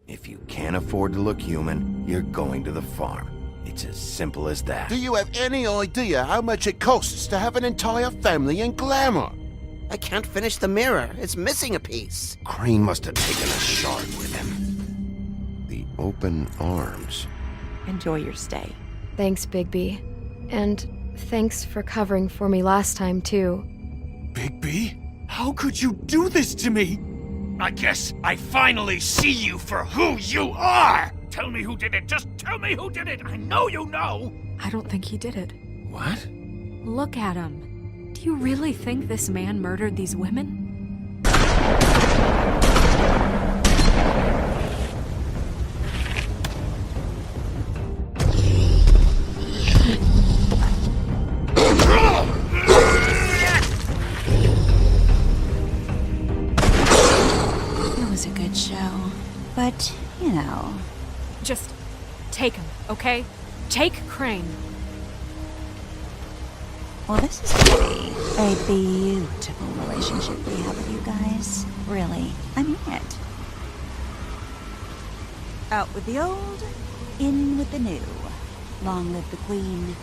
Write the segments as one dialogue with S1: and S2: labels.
S1: If you can't afford to look human, you're going to the farm. It's as simple as that.
S2: Do you have any idea how much it costs to have an entire family in glamour?
S3: I can't finish the mirror. It's missing a piece.
S1: Crane must have taken a shard with him. The open arms.
S4: Enjoy your stay.
S5: Thanks, Bigby. And thanks for covering for me last time, too.
S6: Bigby? How could you do this to me? I guess I finally see you for who you are! Tell me who did it! Just tell me who did it! I know you know!
S7: I don't think he did it.
S1: What?
S7: Look at him. Do you really think this man murdered these women?
S4: It was a good show. But, you know...
S7: Just take him, okay? Take Crane.
S4: Well, this is really a beautiful relationship we have with you guys. Really. I mean it. Out with the old, in with the new. Long live the Queen.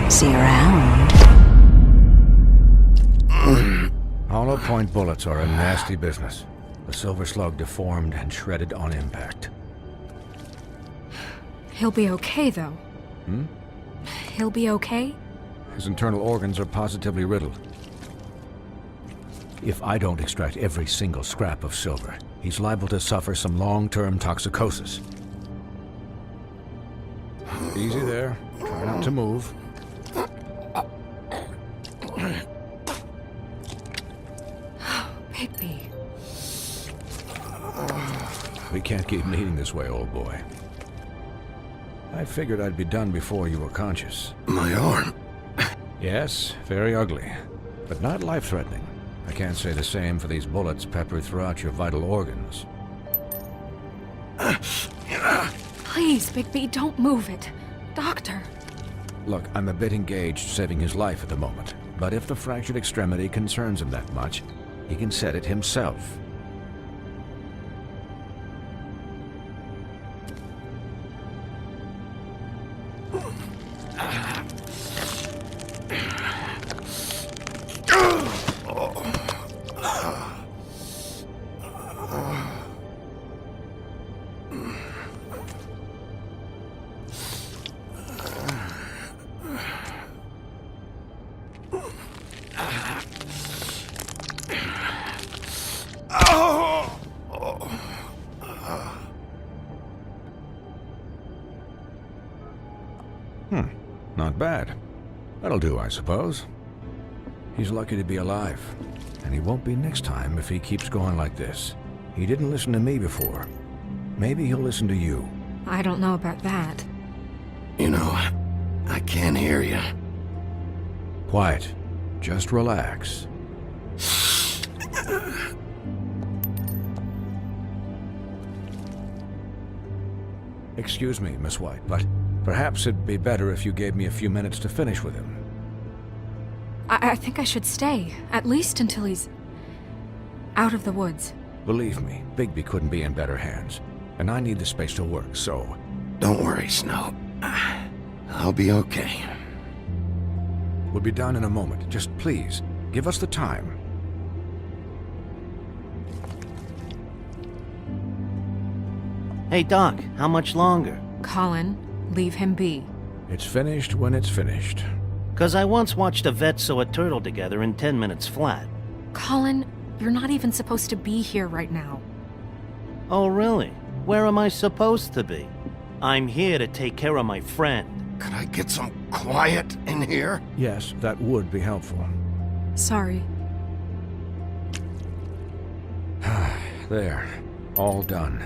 S4: See you around.
S8: Hollow point bullets are a nasty business. The silver slug deformed and shredded on impact.
S7: He'll be okay, though. He'll be okay?
S8: His internal organs are positively riddled. If I don't extract every single scrap of silver, he's liable to suffer some long-term toxicosis. Easy there. Try not to move.
S7: Bigby.
S8: We can't keep meeting this way, old boy. I figured I'd be done before you were conscious.
S1: My arm.
S8: Yes, very ugly, but not life-threatening. I can't say the same for these bullets peppered throughout your vital organs.
S7: Please, Bigby, don't move it. Doctor.
S8: Look, I'm a bit engaged saving his life at the moment, but if the fractured extremity concerns him that much, he can set it himself. Not bad. That'll do, I suppose. He's lucky to be alive, and he won't be next time if he keeps going like this. He didn't listen to me before. Maybe he'll listen to you.
S7: I don't know about that.
S1: You know, I can't hear you.
S8: Quiet. Just relax. Excuse me, Miss White, but perhaps it'd be better if you gave me a few minutes to finish with him.
S7: I think I should stay, at least until he's out of the woods.
S8: Believe me, Bigby couldn't be in better hands, and I need the space to work, so...
S1: Don't worry, Snow. I'll be okay.
S8: We'll be done in a moment. Just please, give us the time.
S3: Hey, Doc, how much longer?
S7: Colin, leave him be.
S8: It's finished when it's finished.
S3: 'Cause I once watched a vet sew a turtle together in 10 minutes flat.
S7: Colin, you're not even supposed to be here right now.
S3: Oh, really? Where am I supposed to be? I'm here to take care of my friend,
S1: Could I get some quiet in here?
S8: Yes, that would be helpful.
S7: Sorry.
S8: There. All done.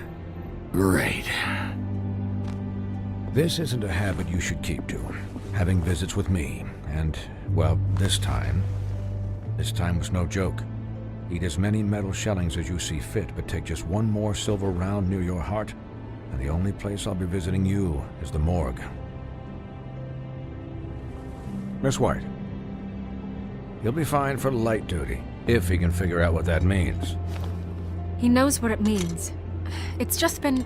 S1: Great.
S8: This isn't a habit you should keep to. Having visits with me. And, well, this time was no joke. Eat as many metal shellings as you see fit, but take just one more silver round near your heart, and the only place I'll be visiting you is the morgue. Miss White. He'll be fine for light duty, if he can figure out what that means.
S7: He knows what it means. It's just been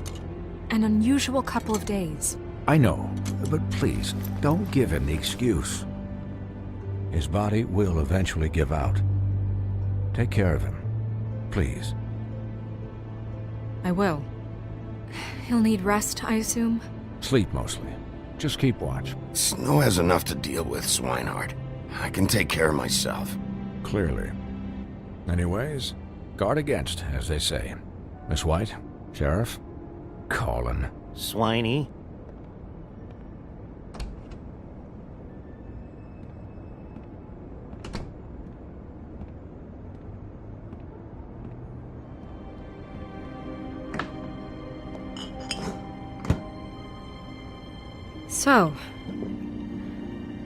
S7: an unusual couple of days.
S8: I know, but please, don't give him the excuse. His body will eventually give out. Take care of him, please.
S7: I will. He'll need rest, I assume?
S8: Sleep mostly. Just keep watch.
S1: Snow has enough to deal with, swinehard. I can take care of myself.
S8: Clearly. Anyways, guard against, as they say. Miss White, Sheriff, Colin.
S3: Swiney.
S7: So,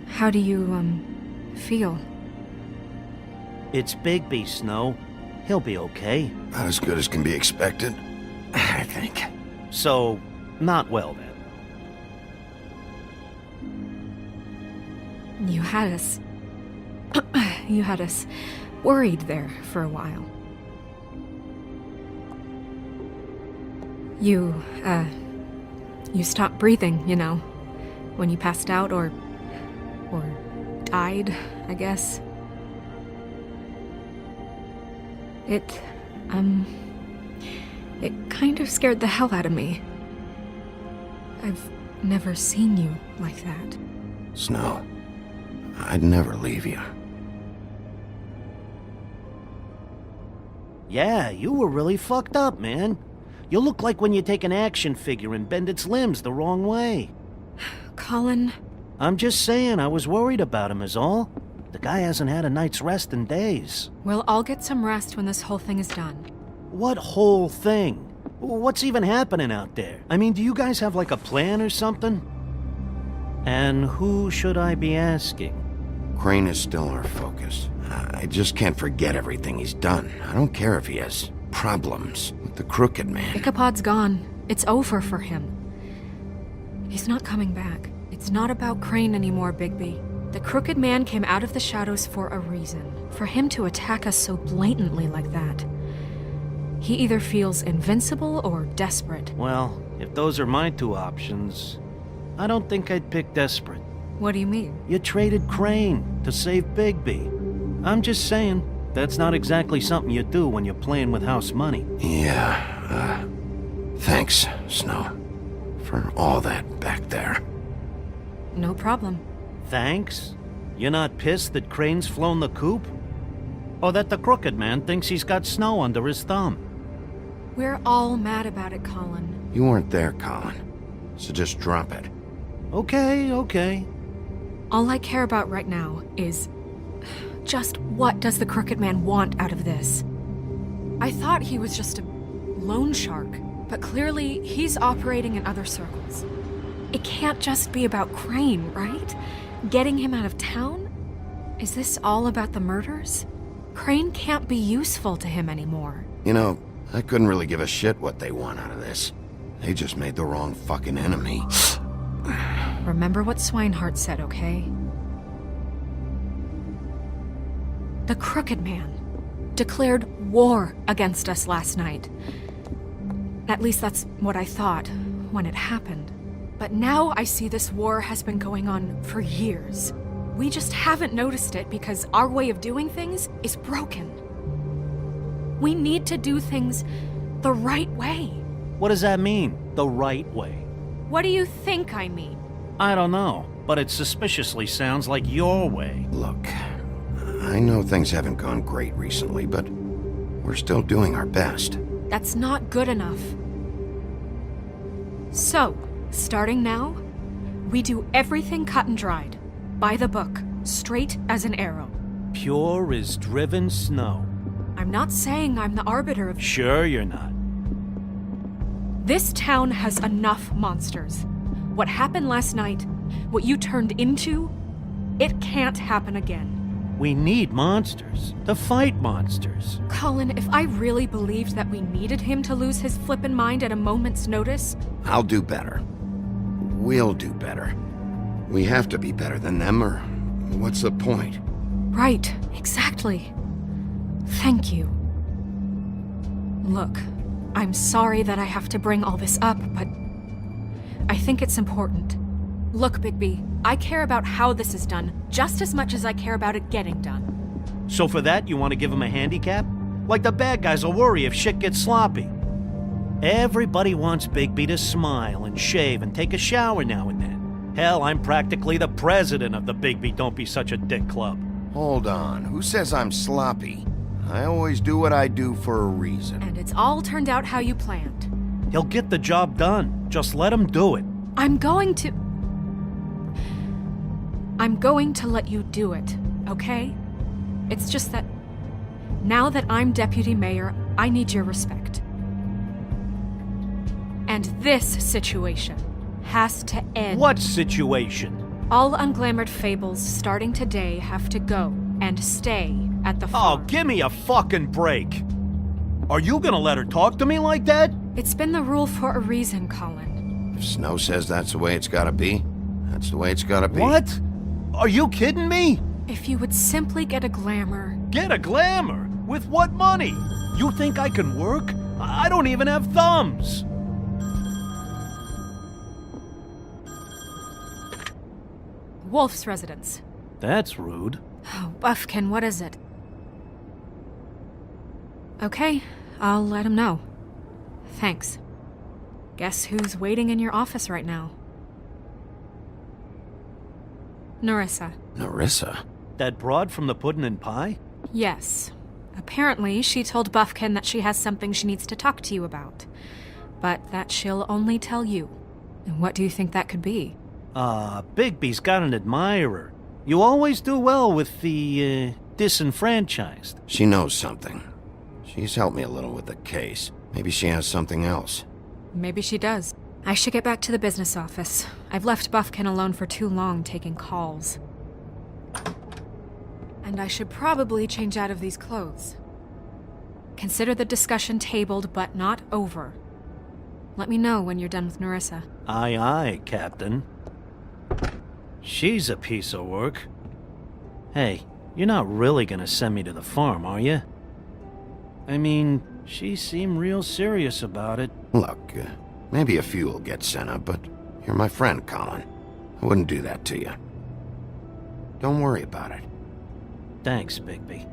S7: how do you, feel?
S3: It's Bigby, Snow. He'll be okay.
S1: Not as good as can be expected, I think.
S3: So, not well then.
S7: You had us... you had us worried there for a while. You stopped breathing, you know, when you passed out or died, I guess. It kind of scared the hell out of me. I've never seen you like that.
S1: Snow, I'd never leave you.
S3: Yeah, you were really fucked up, man. You look like when you take an action figure and bend its limbs the wrong way.
S7: Colin...
S3: I'm just saying, I was worried about him is all. The guy hasn't had a night's rest in days.
S7: We'll all get some rest when this whole thing is done.
S3: What whole thing? What's even happening out there? I mean, do you guys have like a plan or something? And who should I be asking?
S1: Crane is still our focus. I just can't forget everything he's done. I don't care if he has problems with the crooked man.
S7: Ichabod's gone. It's over for him. He's not coming back. It's not about Crane anymore, Bigby. The crooked man came out of the shadows for a reason. For him to attack us so blatantly like that. He either feels invincible or desperate.
S3: Well, if those are my two options, I don't think I'd pick desperate.
S7: What do you mean?
S3: You traded Crane to save Bigby. I'm just saying, that's not exactly something you do when you're playing with house money.
S1: Yeah, thanks, Snow, for all that back there.
S7: No problem.
S3: Thanks? You're not pissed that Crane's flown the coop? Or that the crooked man thinks he's got Snow under his thumb?
S7: We're all mad about it, Colin.
S1: You weren't there, Colin, so just drop it.
S3: Okay.
S7: All I care about right now is... just what does the crooked man want out of this? I thought he was just a loan shark, but clearly he's operating in other circles. It can't just be about Crane, right? Getting him out of town? Is this all about the murders? Crane can't be useful to him anymore.
S1: You know, I couldn't really give a shit what they want out of this. They just made the wrong fucking enemy.
S7: Remember what Swinehart said, okay? The crooked man declared war against us last night. At least that's what I thought when it happened. But now I see this war has been going on for years. We just haven't noticed it because our way of doing things is broken. We need to do things the right way.
S3: What does that mean, the right way?
S7: What do you think I mean?
S3: I don't know, but it suspiciously sounds like your way.
S1: Look, I know things haven't gone great recently, but we're still doing our best.
S7: That's not good enough. So, starting now, We do everything cut and dried. By the book. Straight as an arrow.
S3: Pure as driven snow.
S7: I'm not saying I'm the arbiter of...
S3: Sure you're not.
S7: This town has enough monsters. What happened last night, what you turned into, it can't happen again.
S3: We need monsters. To fight monsters.
S7: Colin, if I really believed that we needed him to lose his flippin' mind at a moment's notice...
S1: I'll do better. We'll do better. We have to be better than them, or what's the point?
S7: Right, exactly. Thank you. Look, I'm sorry that I have to bring all this up, but I think it's important. Look, Bigby, I care about how this is done just as much as I care about it getting done.
S3: So for that, you want to give him a handicap? Like the bad guys will worry if shit gets sloppy. Everybody wants Bigby to smile and shave and take a shower now and then. Hell, I'm practically the president of the Bigby Don't Be Such a Dick Club.
S1: Hold on, who says I'm sloppy? I always do what I do for a reason.
S7: And it's all turned out how you planned.
S3: He'll get the job done. Just let him do it.
S7: I'm going to let you do it, okay? It's just that now that I'm deputy mayor, I need your respect. And this situation has to end.
S3: What situation?
S7: All unglamored fables starting today have to go and stay at the farm.
S3: Oh, give me a fucking break. Are you gonna let her talk to me like that?
S7: It's been the rule for a reason, Colin.
S1: If Snow says that's the way it's gotta be, that's the way it's gotta be.
S3: What? Are you kidding me?
S7: If you would simply get a glamour.
S3: Get a glamour? With what money? You think I can work? I don't even have thumbs.
S7: Wolf's residence.
S3: That's rude.
S7: Oh, Buffkin, what is it? Okay, I'll let him know. Thanks. Guess who's waiting in your office right now? Nerissa.
S1: Nerissa?
S3: That broad from the puddin' and pie?
S7: Yes. Apparently, she told Buffkin that she has something she needs to talk to you about. But that she'll only tell you. And what do you think that could be?
S3: Bigby's got an admirer. You always do well with the, disenfranchised.
S1: She knows something. She's helped me a little with the case. Maybe she has something else.
S7: Maybe she does. I should get back to the business office. I've left Buffkin alone for too long taking calls. And I should probably change out of these clothes. Consider the discussion tabled, but not over. Let me know when you're done with Nerissa.
S3: Aye, aye, Captain. She's a piece of work. Hey, you're not really gonna send me to the farm, are you? I mean, she seemed real serious about it.
S1: Look, maybe a few will get sent up, but you're my friend, Colin. I wouldn't do that to you. Don't worry about it.
S3: Thanks, Bigby.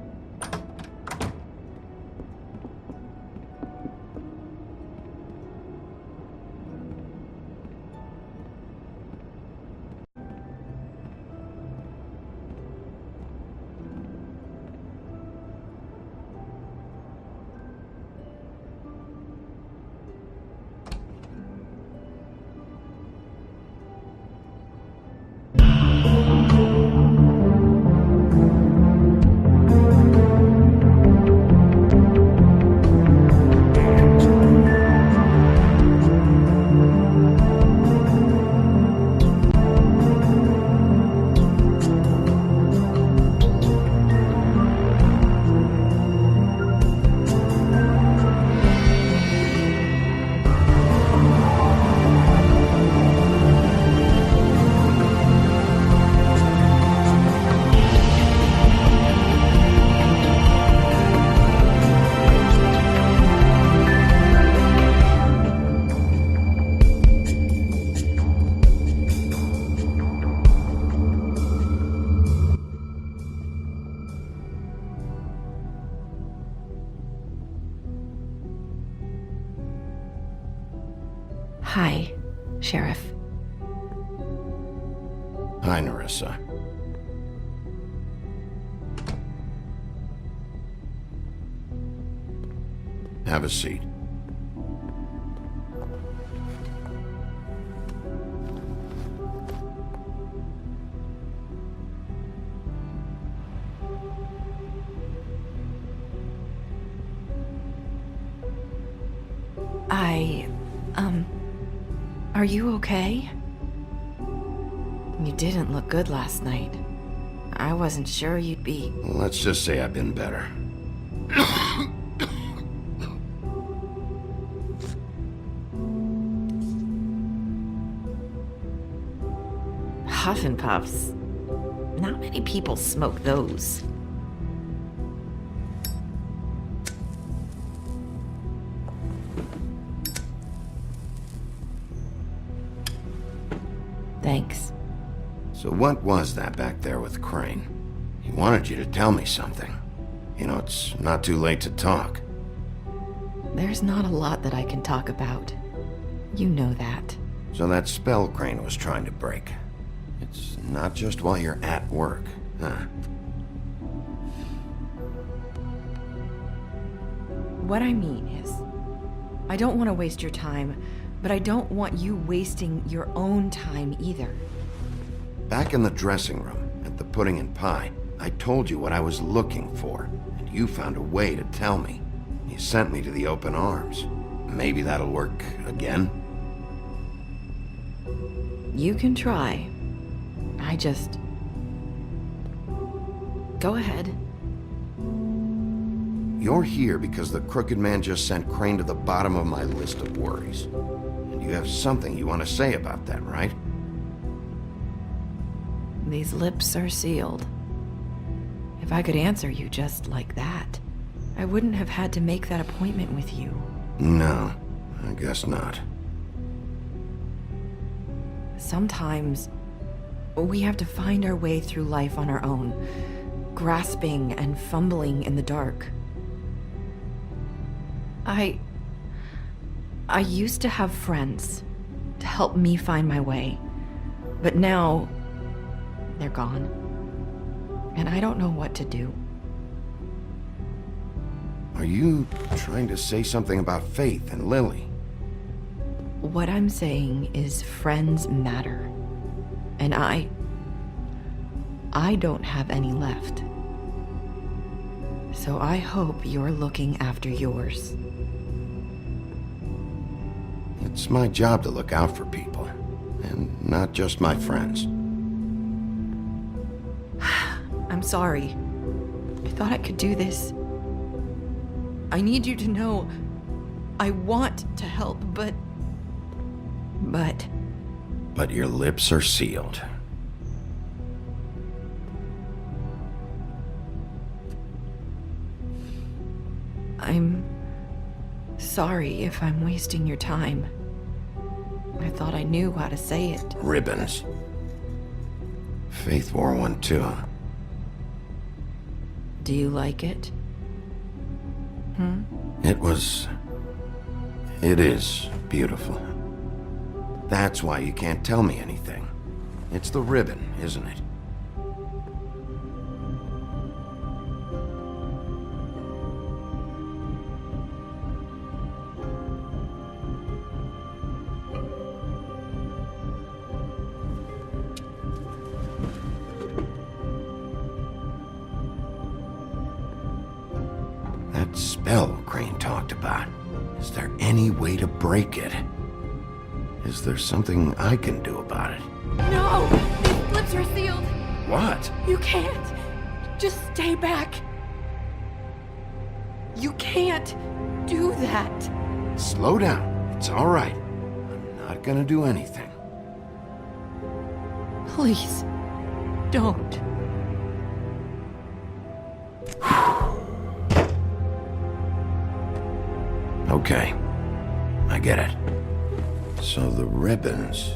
S5: Hi, Sheriff.
S1: Hi, Nerissa. Have a seat.
S9: Are you okay? You didn't look good last night. I wasn't sure you'd be...
S1: Let's just say I've been better.
S9: Huff and puffs. Not many people smoke those. Thanks.
S1: So what was that back there with Crane? He wanted you to tell me something. You know, it's not too late to talk.
S9: There's not a lot that I can talk about. You know that.
S1: So that spell Crane was trying to break. It's not just while you're at work, huh?
S9: What I mean is, I don't want to waste your time, but I don't want you wasting your own time either.
S1: Back in the dressing room, at the pudding and pie, I told you what I was looking for, and you found a way to tell me. You sent me to the open arms. Maybe that'll work again?
S9: You can try. I just... Go ahead.
S1: You're here because the crooked man just sent Crane to the bottom of my list of worries. And you have something you want to say about that, right?
S9: These lips are sealed. If I could answer you just like that, I wouldn't have had to make that appointment with you.
S1: No, I guess not.
S9: Sometimes, we have to find our way through life on our own, grasping and fumbling in the dark. I used to have friends to help me find my way, but now they're gone, and I don't know what to do.
S1: Are you trying to say something about Faith and Lily?
S9: What I'm saying is friends matter, and I don't have any left. So I hope you're looking after yours.
S1: It's my job to look out for people, and not just my friends.
S9: I'm sorry. I thought I could do this. I need you to know I want to help, but...
S1: But your lips are sealed.
S9: I'm sorry if I'm wasting your time. I thought I knew how to say it.
S1: Ribbons. Faith wore one too.
S9: Do you like it?
S1: It is beautiful. That's why you can't tell me anything. It's the ribbon, isn't it? That spell Crane talked about. Is there any way to break it? Is there something I can do about it?
S7: No! These lips are sealed!
S1: What?
S7: You can't! Just stay back! You can't do that!
S1: Slow down. It's all right. I'm not gonna do anything.
S7: Please, don't.
S1: Okay. I get it. So the ribbons,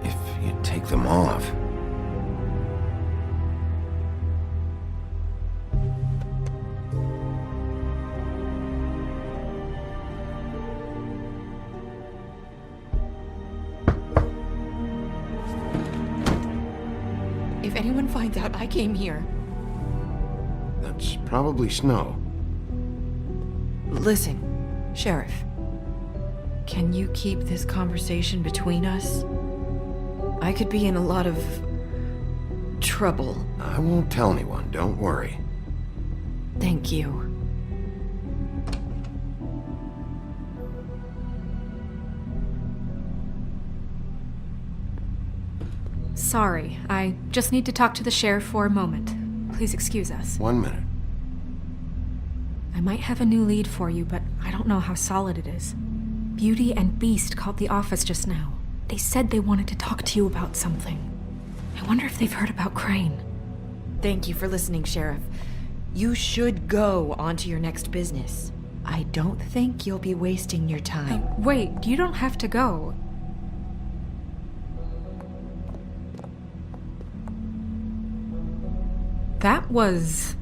S1: if you take them off...
S7: If anyone finds out I came here...
S1: That's probably Snow.
S9: Listen, Sheriff. Can you keep this conversation between us? I could be in a lot of... trouble.
S1: I won't tell anyone, don't worry.
S9: Thank you.
S7: Sorry, I just need to talk to the sheriff for a moment. Please excuse us.
S1: 1 minute.
S7: I might have a new lead for you, but I don't know how solid it is. Beauty and Beast called the office just now. They said they wanted to talk to you about something. I wonder if they've heard about Crane.
S9: Thank you for listening, Sheriff. You should go on to your next business. I don't think you'll be wasting your time.
S7: Wait, you don't have to go. That was...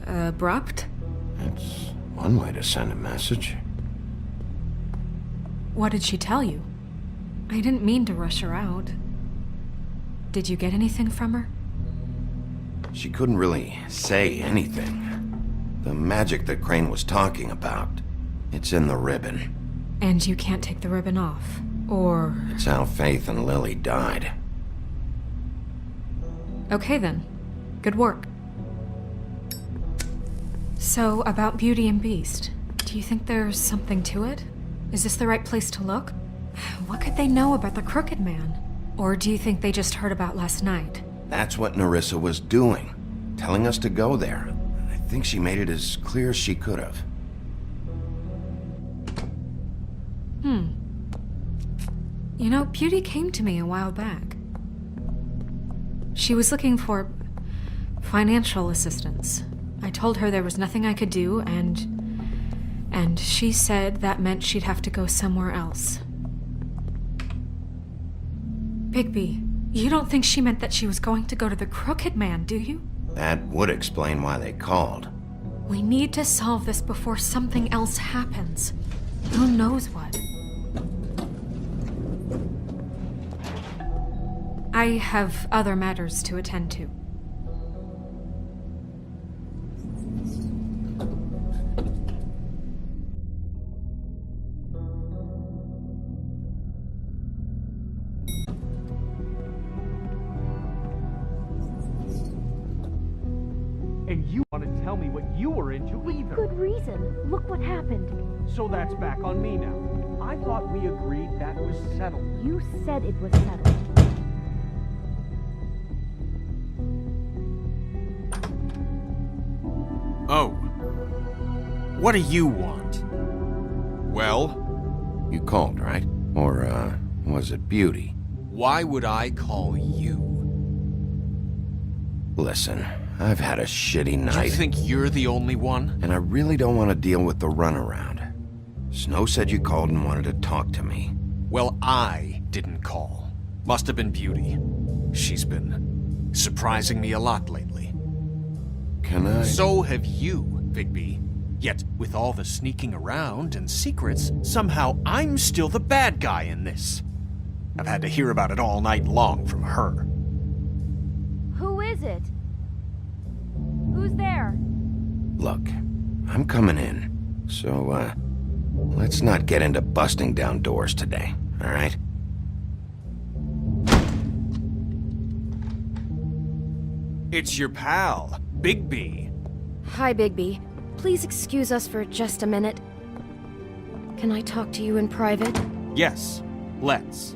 S7: abrupt?
S1: That's one way to send a message.
S7: What did she tell you? I didn't mean to rush her out. Did you get anything from her?
S1: She couldn't really say anything. The magic that Crane was talking about, it's in the ribbon.
S7: And you can't take the ribbon off, or...
S1: It's how Faith and Lily died.
S7: Okay then. Good work. So, about Beauty and Beast, do you think there's something to it? Is this the right place to look? What could they know about the Crooked Man? Or do you think they just heard about last night?
S1: That's what Nerissa was doing, telling us to go there. I think she made it as clear as she could have.
S7: You know, Beauty came to me a while back. She was looking for financial assistance. I told her there was nothing I could do, and she said that meant she'd have to go somewhere else. Bigby, you don't think she meant that she was going to go to the Crooked Man, do you?
S1: That would explain why they called.
S7: We need to solve this before something else happens. Who knows what? I have other matters to attend to.
S6: And you want to tell me what you were into either.
S10: Good reason. Look what happened.
S6: So that's back on me now. I thought we agreed that was settled.
S10: You said it was settled.
S6: Oh. What do you want? Well?
S1: You called, right? Or, was it Beauty?
S6: Why would I call you?
S1: Listen, I've had a shitty night.
S6: You think you're the only one?
S1: And I really don't want to deal with the runaround. Snow said you called and wanted to talk to me.
S6: Well, I didn't call. Must have been Beauty. She's been surprising me a lot lately.
S1: Can I?
S6: So have you, Bigby. Yet, with all the sneaking around and secrets, somehow I'm still the bad guy in this. I've had to hear about it all night long from her.
S10: Who is it? Who's there?
S1: Look, I'm coming in. So, let's not get into busting down doors today, all right?
S6: It's your pal, Bigby.
S5: Hi, Bigby. Please excuse us for just a minute. Can I talk to you in private?
S6: Yes, let's.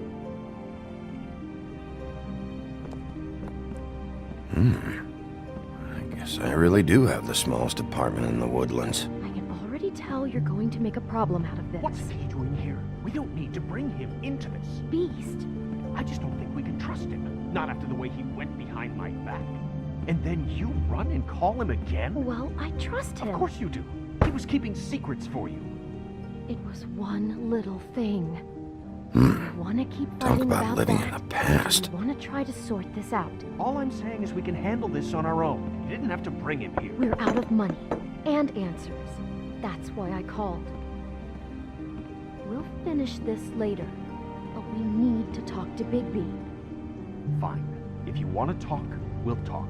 S1: I guess I really do have the smallest apartment in the Woodlands.
S10: I can already tell you're going to make a problem out of this.
S6: What's he doing here? We don't need to bring him into this.
S10: Beast.
S6: I just don't think we can trust him. Not after the way he went behind my back. And then you run and call him again?
S10: Well, I trust him.
S6: Of course you do. He was keeping secrets for you.
S10: It was one little thing. I want to keep
S1: Talk
S10: fighting
S1: about living
S10: that.
S1: in the past.
S10: I want to try to sort this out.
S6: All I'm saying is we can handle this on our own. You didn't have to bring him here.
S10: We're out of money and answers. That's why I called. We'll finish this later, but we need to talk to Bigby.
S6: Fine. If you want to talk, we'll talk.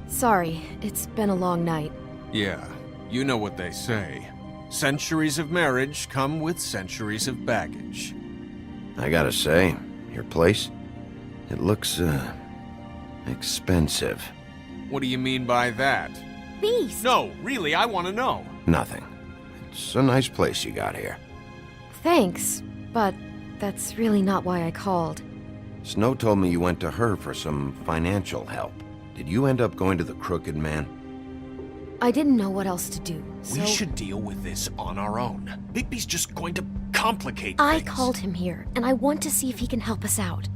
S5: Sorry, it's been a long night.
S6: Yeah, you know what they say. Centuries of marriage come with centuries of baggage.
S1: I gotta say, your place, it looks, expensive.
S6: What do you mean by that?
S5: beast?
S6: No, really, I want to know.
S1: Nothing. It's a nice place you got here.
S5: Thanks, but that's really not why I called.
S1: Snow told me you went to her for some financial help. Did you end up going to the Crooked Man?
S5: I didn't know what else to do, so...
S6: We should deal with this on our own. Bigby's just going to complicate
S5: I
S6: things.
S5: called him here, and I want to see if he can help us out.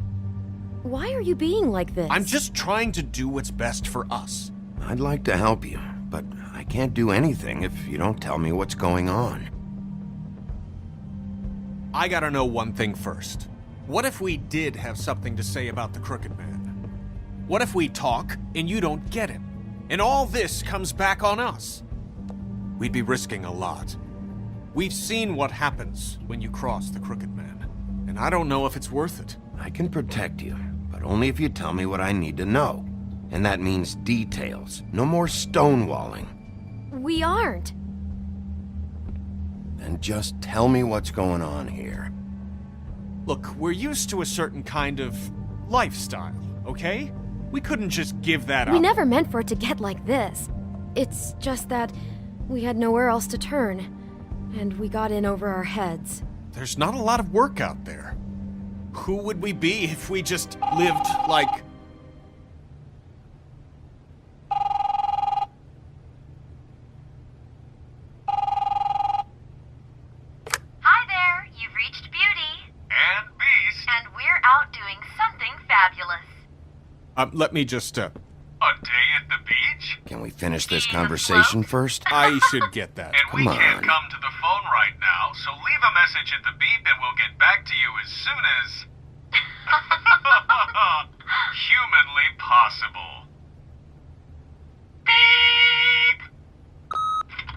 S5: Why are you being like this?
S6: I'm just trying to do what's best for us.
S1: I'd like to help you, but I can't do anything if you don't tell me what's going on.
S6: I gotta know one thing first. What if we did have something to say about the Crooked Man? What if we talk and you don't get it? And all this comes back on us? We'd be risking a lot. We've seen what happens when you cross the Crooked Man, and I don't know if it's worth it.
S1: I can protect you, but only if you tell me what I need to know. And that means details. No more stonewalling.
S5: We aren't.
S1: Then just tell me what's going on here.
S6: Look, we're used to a certain kind of lifestyle, okay? We couldn't just give that up.
S5: We never meant for it to get like this. It's just that we had nowhere else to turn, and we got in over our heads.
S6: There's not a lot of work out there. Who would we be if we just lived like...
S11: Hi there, you've reached Beauty.
S12: And Beast.
S11: And we're out doing something fabulous.
S6: Let me just,
S12: A day at the beach?
S1: Can we finish this conversation first?
S6: I should get that.
S12: And we can't come to the phone right now, so leave a message at the beep and we'll get back to you as soon as... humanly possible. Beep!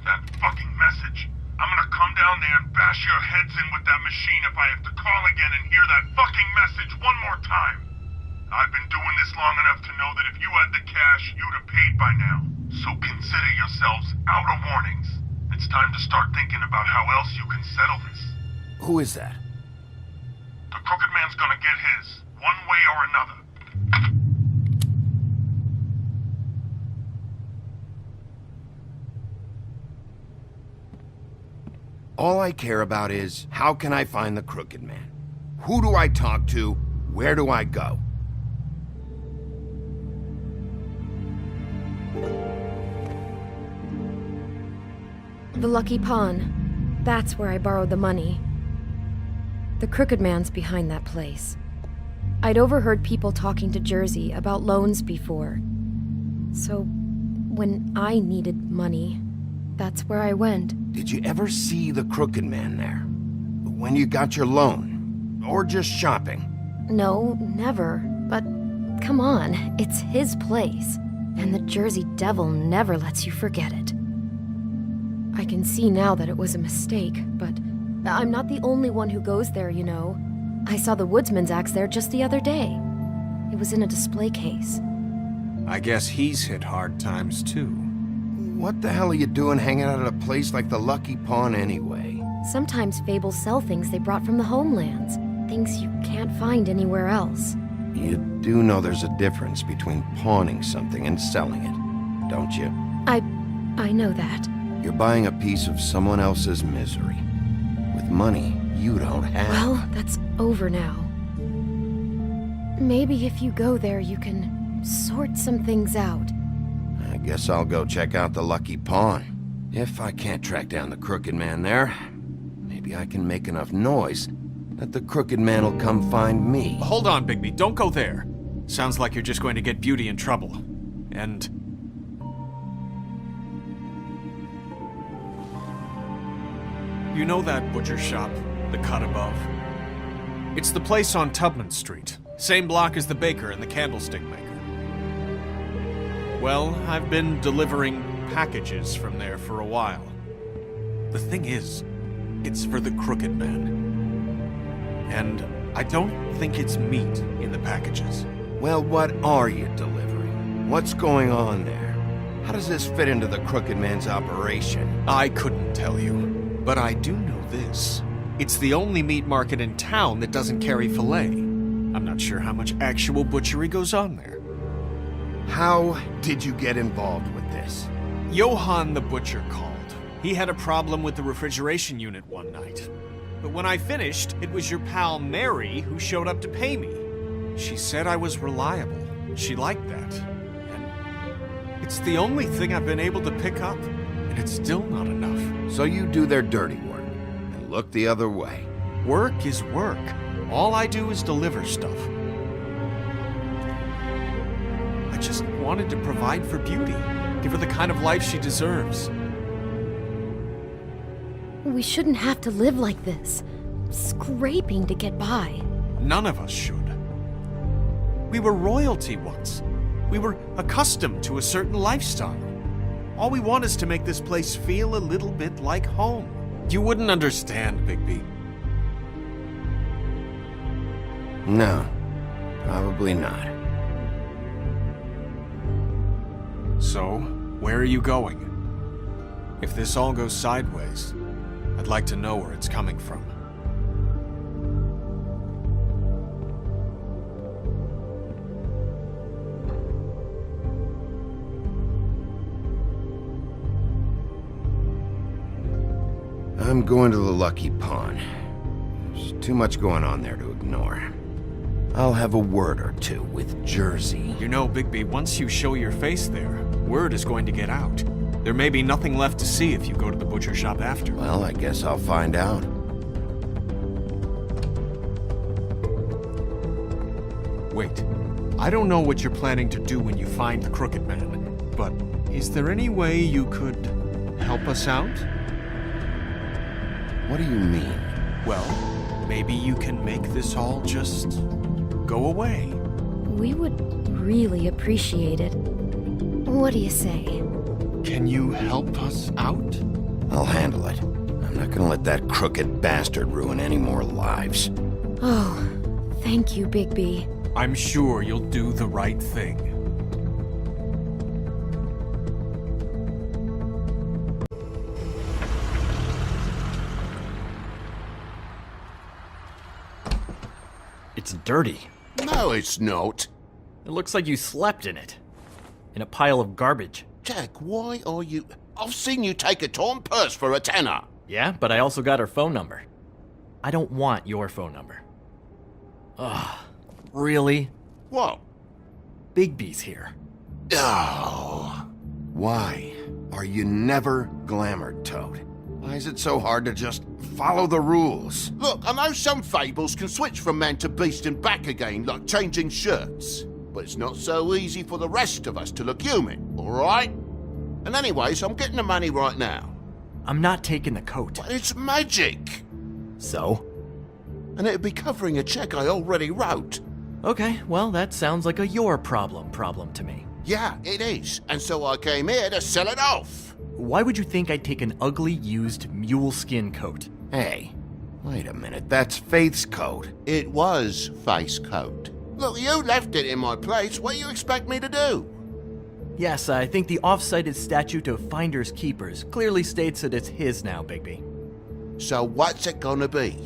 S12: That fucking message. I'm gonna come down there and bash your heads in with that machine if I have to call again and hear that fucking message one more time. I've been doing this long enough to know that if you had the cash, you'd have paid by now. So consider yourselves out of warnings. It's time to start thinking about how else you can settle this.
S1: Who is that?
S12: The Crooked Man's gonna get his, one way or another.
S1: All I care about is, how can I find the Crooked Man? Who do I talk to? Where do I go?
S5: The Lucky Pawn. That's where I borrowed the money. The Crooked Man's behind that place. I'd overheard people talking to Jersey about loans before. So, when I needed money, that's where I went.
S1: Did you ever see the Crooked Man there? When you got your loan? Or just shopping?
S5: No, never. But come on, it's his place. And the Jersey Devil never lets you forget it. I can see now that it was a mistake, but I'm not the only one who goes there, you know. I saw the Woodsman's axe there just the other day. It was in a display case.
S6: I guess he's hit hard times too.
S1: What the hell are you doing hanging out at a place like the Lucky Pawn anyway?
S5: Sometimes fables sell things they brought from the homelands. Things you can't find anywhere else.
S1: You do know there's a difference between pawning something and selling it, don't you?
S5: I know that.
S1: You're buying a piece of someone else's misery. With money you don't have.
S5: Well, that's over now. Maybe if you go there, you can sort some things out.
S1: I guess I'll go check out the Lucky Pawn. If I can't track down the Crooked Man there, maybe I can make enough noise that the Crooked Man will come find me.
S6: Hold on, Bigby, don't go there. Sounds like you're just going to get Beauty in trouble. And... you know that butcher shop, the cut above? It's the place on Tubman Street. Same block as the baker and the candlestick maker. Well, I've been delivering packages from there for a while. The thing is, it's for the Crooked Man. And I don't think it's meat in the packages.
S1: Well, what are you delivering? What's going on there? How does this fit into the Crooked Man's operation?
S6: I couldn't tell you. But I do know this. It's the only meat market in town that doesn't carry filet. I'm not sure how much actual butchery goes on there.
S1: How did you get involved with this?
S6: Johann the butcher called. He had a problem with the refrigeration unit one night. But when I finished, it was your pal Mary who showed up to pay me. She said I was reliable. She liked that. And it's the only thing I've been able to pick up, and it's still not enough.
S1: So you do their dirty work and look the other way.
S6: Work is work. All I do is deliver stuff. I just wanted to provide for Beauty. Give her the kind of life she deserves.
S5: We shouldn't have to live like this, scraping to get by.
S6: None of us should. We were royalty once. We were accustomed to a certain lifestyle. All we want is to make this place feel a little bit like home. You wouldn't understand, Bigby.
S1: No, probably not.
S6: So, where are you going? If this all goes sideways, I'd like to know where it's coming from.
S1: I'm going to the Lucky Pawn. There's too much going on there to ignore. I'll have a word or two with Jersey.
S6: You know, Bigby, once you show your face there, word is going to get out. There may be nothing left to see if you go to the butcher shop after.
S1: Well, I guess I'll find out.
S6: Wait, I don't know what you're planning to do when you find the Crooked Man, but is there any way you could help us out?
S1: What do you mean?
S6: Well, maybe you can make this all just go away.
S5: We would really appreciate it. What do you say?
S6: Can you help us out?
S1: I'll handle it. I'm not gonna let that crooked bastard ruin any more lives.
S5: Oh, thank you, Bigby.
S6: I'm sure you'll do the right thing.
S13: It's dirty.
S2: No, it's not.
S13: It looks like you slept in it. In a pile of garbage.
S2: Jack, why are you... I've seen you take a torn purse for a tenner.
S13: Yeah, but I also got her phone number. I don't want your phone number. Ugh, really?
S2: What?
S13: Bigby's here.
S1: Oh. Why are you never glamored, Toad? Why is it so hard to just follow the rules?
S2: Look, I know some fables can switch from man to beast and back again, like changing shirts. But it's not so easy for the rest of us to look human, alright? And anyways, I'm getting the money right now.
S13: I'm not taking the coat.
S2: But it's magic!
S13: So?
S2: And it'd be covering a check I already wrote.
S13: Okay, well, that sounds like a your problem to me.
S2: Yeah, it is. And so I came here to sell it off.
S13: Why would you think I'd take an ugly, used mule skin coat?
S1: Hey, wait a minute, that's Faith's coat.
S2: It was Faith's coat. Look, you left it in my place. What do you expect me to do?
S13: Yes, I think the off-cited statute of Finders Keepers clearly states that it's his now, Bigby.
S2: So what's it gonna be?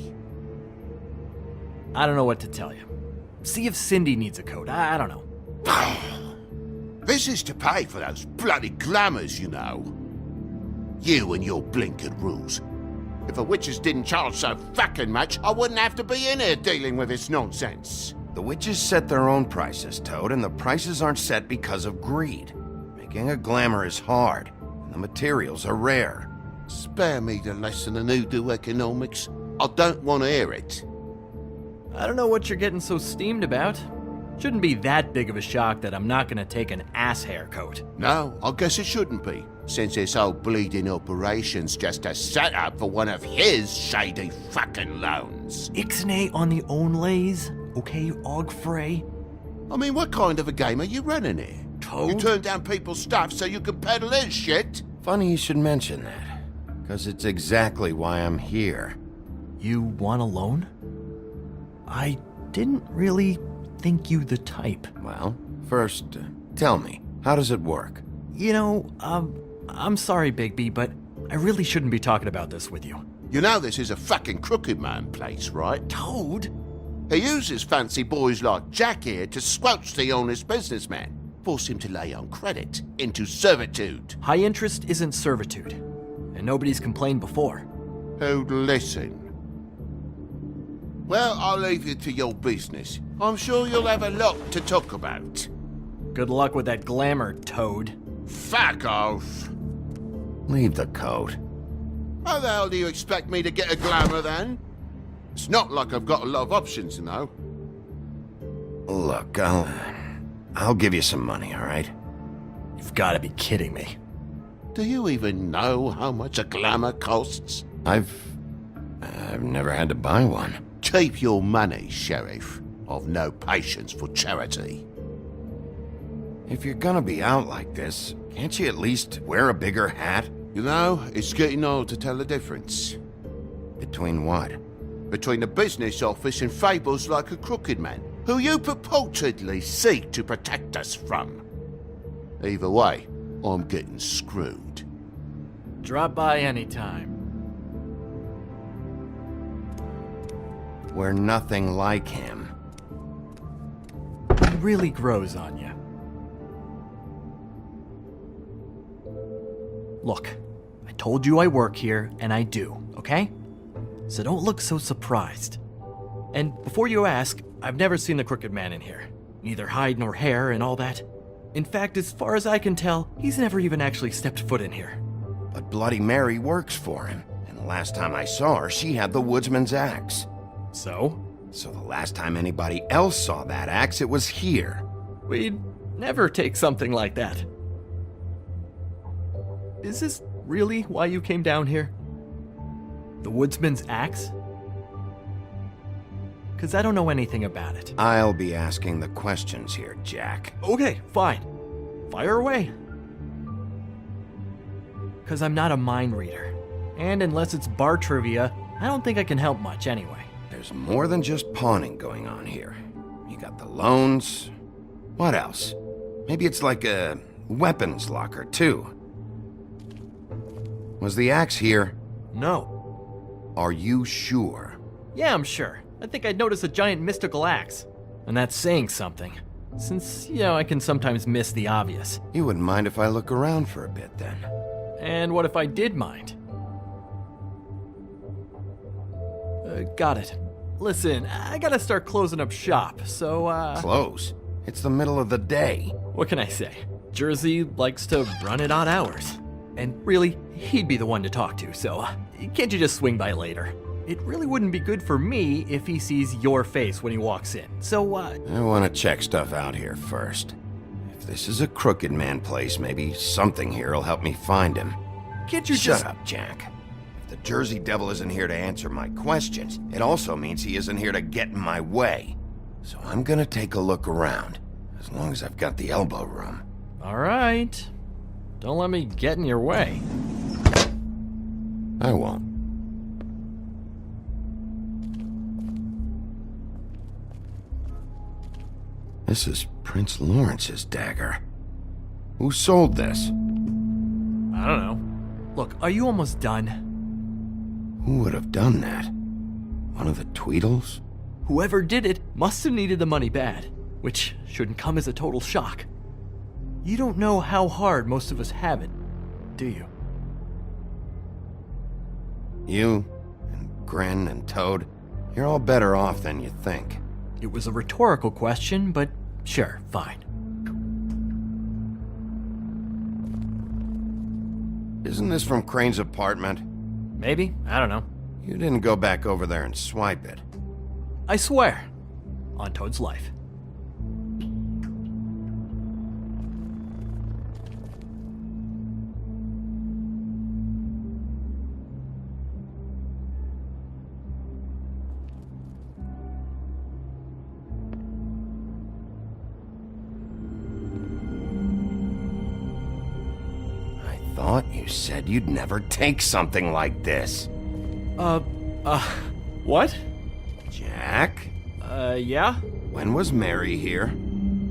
S13: I don't know what to tell you. See if Cindy needs a coat. I don't know.
S2: This is to pay for those bloody glamours, you know. You and your blinkered rules. If the witches didn't charge so fucking much, I wouldn't have to be in here dealing with this nonsense.
S1: The witches set their own prices, Toad, and the prices aren't set because of greed. Making a glamour is hard, and the materials are rare.
S2: Spare me the lesson in hoodoo economics. I don't want to hear it.
S13: I don't know what you're getting so steamed about. Shouldn't be that big of a shock that I'm not gonna take an ass hair coat.
S2: No, I guess it shouldn't be, since this whole bleeding operation's just a setup for one of his shady fucking loans.
S13: Ixnay on the own lays, okay, Og Frey?
S2: I mean, what kind of a game are you running here?
S13: Toad?
S2: You turn down people's stuff so you can peddle his shit?
S1: Funny you should mention that, because it's exactly why I'm here.
S13: You want a loan? I didn't really think you the type.
S1: Well, first, tell me, how does it work?
S13: You know, I'm sorry, Bigby, but I really shouldn't be talking about this with you.
S2: You know this is a fucking crooked man place, right?
S13: Toad?
S2: He uses fancy boys like Jack here to squelch the honest businessman. Force him to lay on credit into servitude.
S13: High interest isn't servitude, and nobody's complained before.
S2: Who'd listen? Well, I'll leave you to your business. I'm sure you'll have a lot to talk about.
S13: Good luck with that glamour, Toad.
S2: Fuck off.
S1: Leave the coat.
S2: How the hell do you expect me to get a glamour then? It's not like I've got a lot of options, you know.
S1: Look, I'll give you some money, all right?
S13: You've got to be kidding me.
S2: Do you even know how much a glamour costs?
S1: I've never had to buy one.
S2: Keep your money, Sheriff. I've no patience for charity.
S1: If you're gonna be out like this, can't you at least wear a bigger hat?
S2: You know, it's getting old to tell the difference.
S1: Between what?
S2: Between the business office and fables like a crooked man, who you purportedly seek to protect us from. Either way, I'm getting screwed.
S13: Drop by anytime.
S1: We're nothing like him.
S13: He really grows on you. Look, I told you I work here, and I do, okay? So don't look so surprised. And before you ask, I've never seen the Crooked Man in here. Neither hide nor hair and all that. In fact, as far as I can tell, he's never even actually stepped foot in here.
S1: But Bloody Mary works for him, and the last time I saw her, she had the woodsman's axe.
S13: So?
S1: So the last time anybody else saw that axe, it was here.
S13: We'd never take something like that. Is this really why you came down here? The woodsman's axe? Because I don't know anything about it.
S1: I'll be asking the questions here, Jack.
S13: Okay, fine. Fire away. Because I'm not a mind reader. And unless it's bar trivia, I don't think I can help much anyway.
S1: There's more than just pawning going on here. You got the loans. What else? Maybe it's like a weapons locker, too. Was the axe here?
S13: No.
S1: Are you sure?
S13: Yeah, I'm sure. I think I'd notice a giant mystical axe. And that's saying something. Since, I can sometimes miss the obvious.
S1: You wouldn't mind if I look around for a bit, then?
S13: And what if I did mind? Got it. Listen, I gotta start closing up shop, so,
S1: Close? It's the middle of the day.
S13: What can I say? Jersey likes to run at odd hours. And really, he'd be the one to talk to, so can't you just swing by later? It really wouldn't be good for me if he sees your face when he walks in, so,
S1: I want to check stuff out here first. If this is a Crooked Man place, maybe something here will help me find him.
S13: Can't you
S1: Shut up, Jack. If the Jersey Devil isn't here to answer my questions, it also means he isn't here to get in my way. So I'm gonna take a look around, as long as I've got the elbow room.
S13: All right. Don't let me get in your way.
S1: I won't. This is Prince Lawrence's dagger. Who sold this?
S13: I don't know. Look, are you almost done?
S1: Who would have done that? One of the Tweedles?
S13: Whoever did it must have needed the money bad, which shouldn't come as a total shock. You don't know how hard most of us have it, do you?
S1: You, and Grin, and Toad, you're all better off than you think.
S13: It was a rhetorical question, but sure, fine.
S1: Isn't this from Crane's apartment?
S13: Maybe, I don't know.
S1: You didn't go back over there and swipe it.
S13: I swear, on Toad's life.
S1: Thought you said you'd never take something like this.
S13: What?
S1: Jack?
S13: Yeah?
S1: When was Mary here?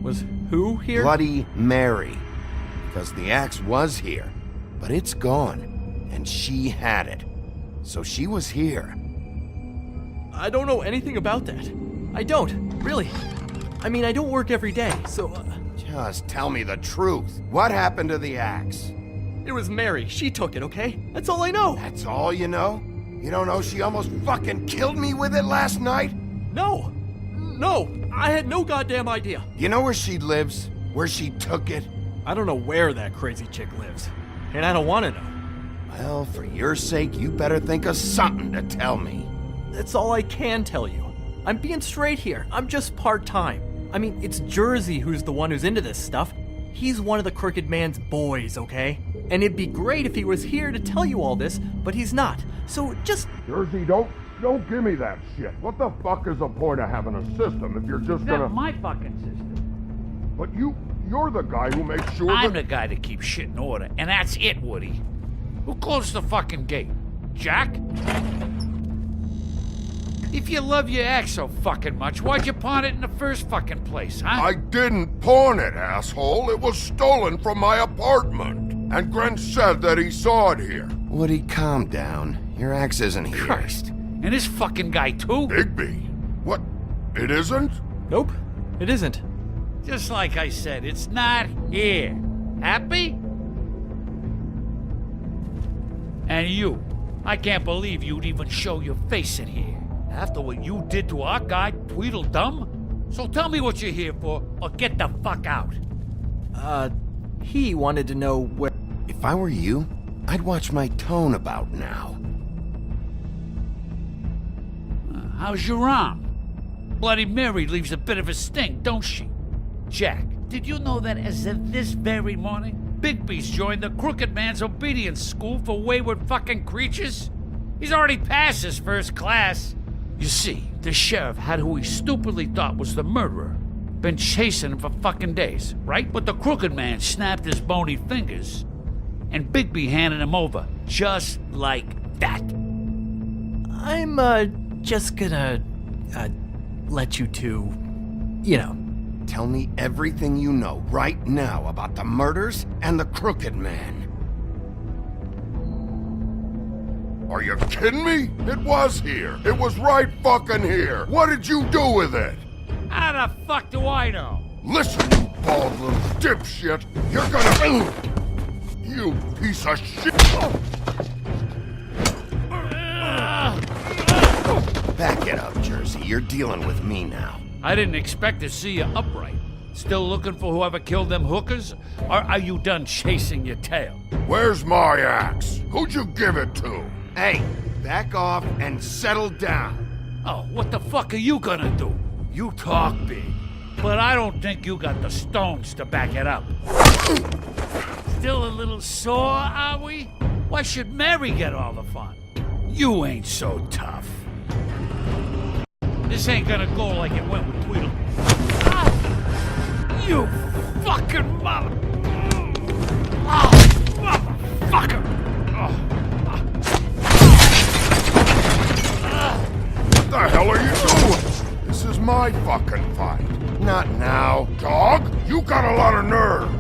S13: Was who here?
S1: Bloody Mary. Because the axe was here, but it's gone, and she had it. So she was here.
S13: I don't know anything about that. I don't, really. I mean, I don't work every day, so...
S1: Just tell me the truth. What happened to the axe?
S13: It was Mary. She took it, okay? That's all I know.
S1: That's all you know? You don't know she almost fucking killed me with it last night?
S13: No. No. I had no goddamn idea.
S1: You know where she lives? Where she took it?
S13: I don't know where that crazy chick lives. And I don't want to know.
S1: Well, for your sake, you better think of something to tell me.
S13: That's all I can tell you. I'm being straight here. I'm just part-time. I mean, it's Jersey who's the one who's into this stuff. He's one of the Crooked Man's boys, okay? And it'd be great if he was here to tell you all this, but he's not. So just...
S14: Jersey, don't give me that shit. What the fuck is the point of having a system if you're just gonna...
S15: That's my fucking system.
S14: But you're the guy who makes sure
S15: I'm the guy that keeps shit in order, and that's it, Woody. Who closed the fucking gate? Jack? If you love your ex so fucking much, why'd you pawn it in the first fucking place, huh?
S14: I didn't pawn it, asshole. It was stolen from my apartment. And Grant said that he saw it here.
S1: Woody, calm down. Your axe isn't here.
S15: Christ. And this fucking guy, too?
S14: Bigby. What? It isn't?
S13: Nope, it isn't.
S15: Just like I said, it's not here. Happy? And you. I can't believe you'd even show your face in here. After what you did to our guy, Tweedledum? So tell me what you're here for, or get the fuck out.
S13: He wanted to know where...
S1: If I were you, I'd watch my tone about now.
S15: How's your arm? Bloody Mary leaves a bit of a sting, don't she? Jack, did you know that as of this very morning, Bigby's joined the Crooked Man's obedience school for wayward fucking creatures? He's already passed his first class. You see, the sheriff had who he stupidly thought was the murderer. Been chasing him for fucking days, right? But the Crooked Man snapped his bony fingers, and Bigby handed him over, just like that.
S13: I'm, just gonna, let you two, you know.
S1: Tell me everything you know right now about the murders and the Crooked Man.
S14: Are you kidding me? It was here. It was right fucking here. What did you do with it?
S15: How the fuck do I know?
S14: Listen, you bald little dipshit. You're gonna... You piece of shit.
S1: Back it up, Jersey. You're dealing with me now.
S15: I didn't expect to see you upright. Still looking for whoever killed them hookers? Or are you done chasing your tail?
S14: Where's my axe? Who'd you give it to?
S1: Hey, back off and settle down.
S15: Oh, what the fuck are you gonna do? You talk big, but I don't think you got the stones to back it up. Still a little sore, are we? Why should Mary get all the fun? You ain't so tough. This ain't gonna go like it went with Tweedledum. Ah! You fucking mother... Oh, motherfucker!
S14: What the hell are you doing? This is my fucking fight.
S1: Not now.
S14: Dog, you got a lot of nerve.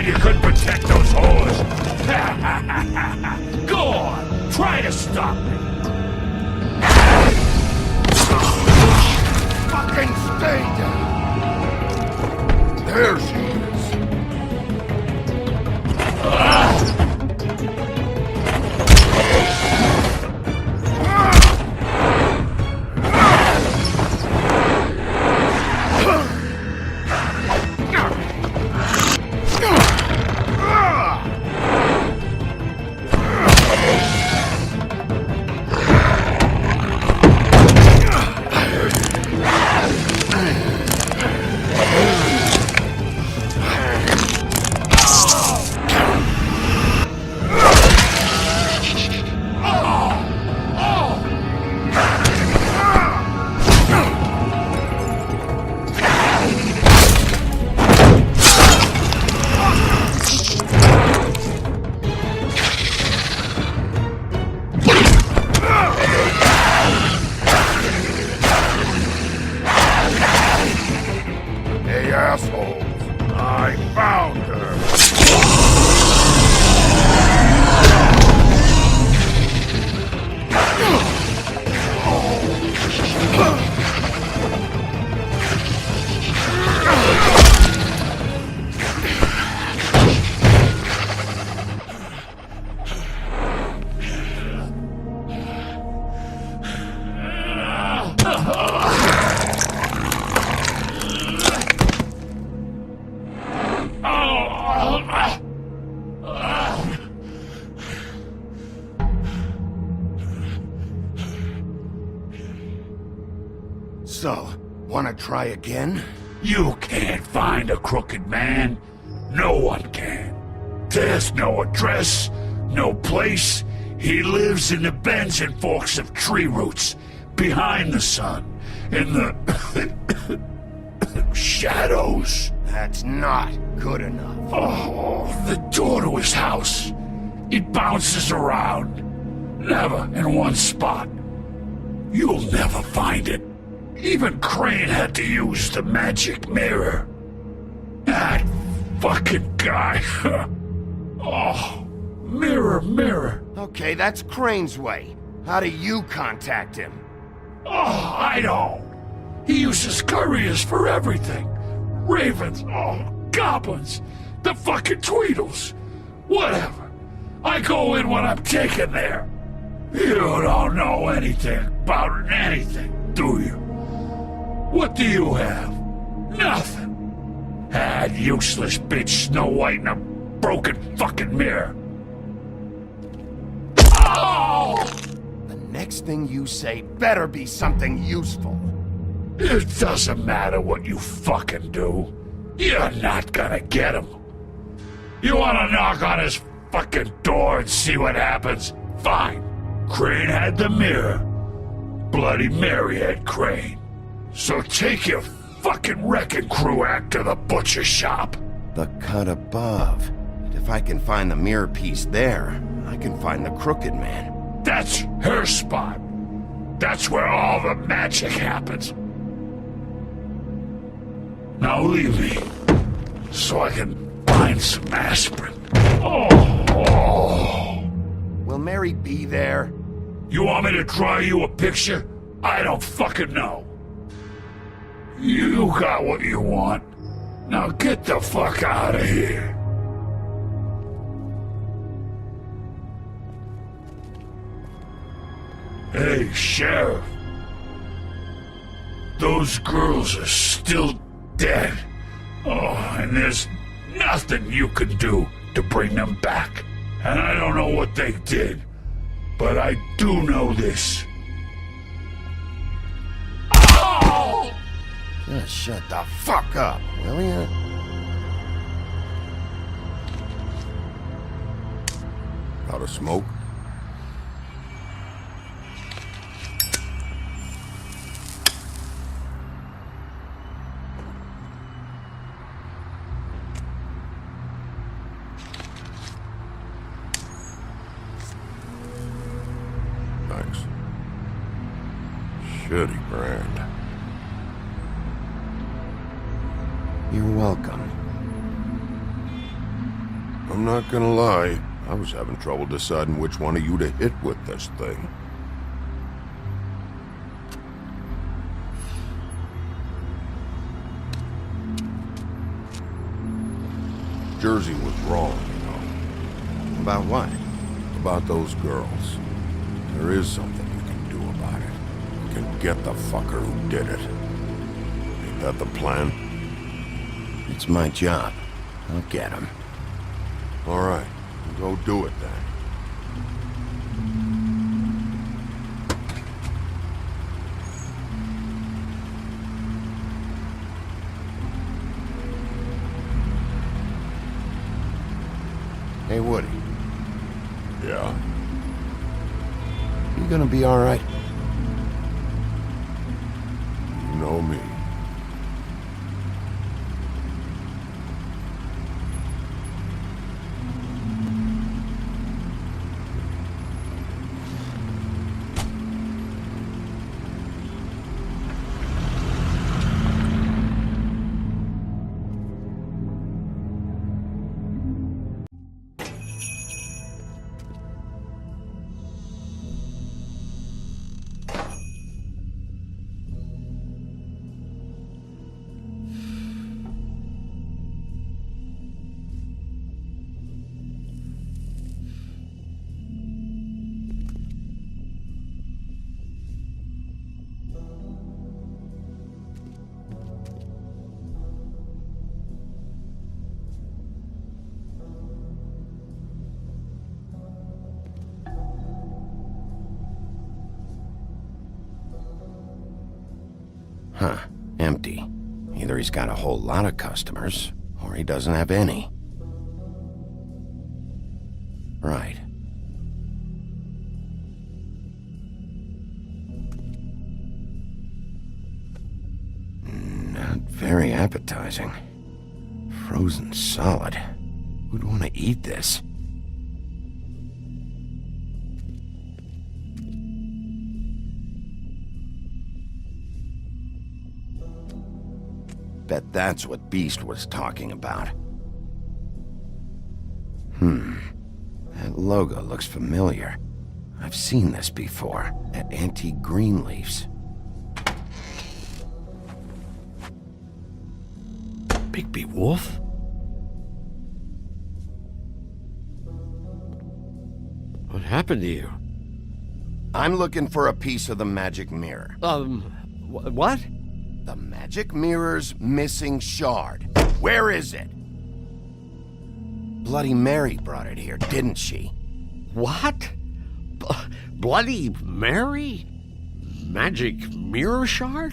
S12: You couldn't protect those whores. Go on, try to stop me.
S14: Fucking stay down. There she is. I try again?
S16: You can't find a crooked man. No one can. There's no address, no place. He lives in the bends and forks of tree roots, behind the sun, in the shadows.
S14: That's not good enough.
S16: Oh, the door to his house. It bounces around. Never in one spot. You'll never find it. Even Crane had to use the magic mirror. That fucking guy. Oh, mirror, mirror.
S14: Okay, that's Crane's way. How do you contact him?
S16: Oh, I don't. He uses couriers for everything. Ravens, goblins, the fucking Tweedles. Whatever. I go in when I'm taken there. You don't know anything about anything, do you? What do you have? Nothing. That useless bitch Snow White in a broken fucking mirror. Oh!
S14: The next thing you say better be something useful.
S16: It doesn't matter what you fucking do. You're not gonna get him. You wanna knock on his fucking door and see what happens? Fine. Crane had the mirror. Bloody Mary had Crane. So take your fucking wrecking crew act to the butcher shop.
S1: The cut above. If I can find the mirror piece there, I can find the crooked man.
S16: That's her spot. That's where all the magic happens. Now leave me, so I can find some aspirin. Oh.
S14: Will Mary be there?
S16: You want me to draw you a picture? I don't fucking know. You got what you want. Now get the fuck out of here. Hey, Sheriff. Those girls are still dead. Oh, and there's nothing you can do to bring them back. And I don't know what they did, but I do know this. Oh!
S1: Just shut the fuck up, will ya?
S14: Got a smoke? Thanks. Shitty brand.
S1: You're welcome.
S14: I'm not gonna lie, I was having trouble deciding which one of you to hit with this thing. Jersey was wrong, you know.
S1: About what?
S14: About those girls. There is something you can do about it. You can get the fucker who did it. Ain't that the plan?
S1: It's my job. I'll get him.
S14: All right, go do it then.
S1: Hey, Woody.
S14: Yeah?
S1: You gonna be all right?
S14: You know me.
S1: Huh. Empty. Either he's got a whole lot of customers, or he doesn't have any. Right. Not very appetizing. Frozen solid. Who'd want to eat this? Bet that's what Beast was talking about. That logo looks familiar. I've seen this before, at Antique Greenleaf's.
S17: Bigby Wolf? What happened to you?
S1: I'm looking for a piece of the magic mirror.
S17: What?
S1: The magic mirror's missing shard. Where is it? Bloody Mary brought it here, didn't she?
S17: What? Bloody Mary? Magic mirror shard?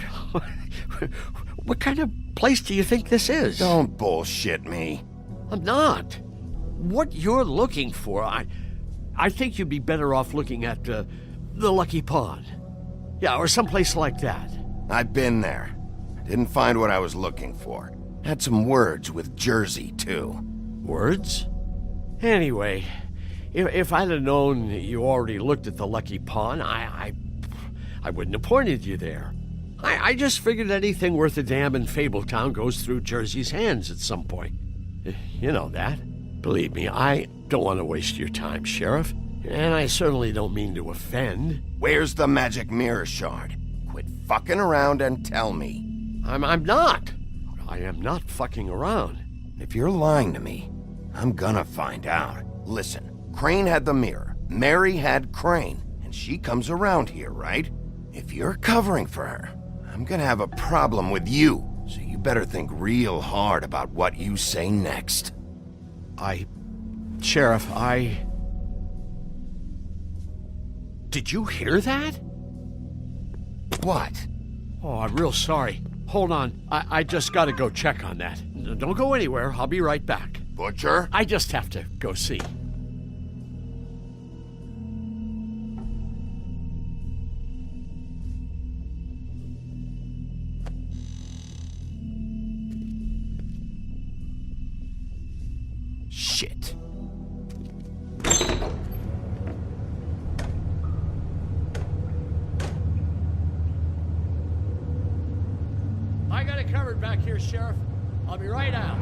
S17: What kind of place do you think this is?
S1: Don't bullshit me.
S17: I'm not. What you're looking for, I think you'd be better off looking at the Lucky Pond. Yeah, or someplace like that.
S1: I've been there. Didn't find what I was looking for. Had some words with Jersey, too.
S17: Words? Anyway, if I'd have known you already looked at the Lucky Pond, I wouldn't have pointed you there. I just figured anything worth a damn in Fabletown goes through Jersey's hands at some point. You know that. Believe me, I don't want to waste your time, Sheriff. And I certainly don't mean to offend.
S1: Where's the magic mirror shard? Quit fucking around and tell me.
S17: I'm not. I am not fucking around.
S1: If you're lying to me, I'm gonna find out. Listen, Crane had the mirror. Mary had Crane. And she comes around here, right? If you're covering for her, I'm gonna have a problem with you. So you better think real hard about what you say next.
S17: Sheriff, Did you hear that?
S1: What?
S17: Oh, I'm real sorry. Hold on. I just gotta go check on that. Don't go anywhere. I'll be right back.
S1: Butcher?
S17: I just have to go see.
S1: Shit.
S17: I got it covered back here, Sheriff. I'll be right out.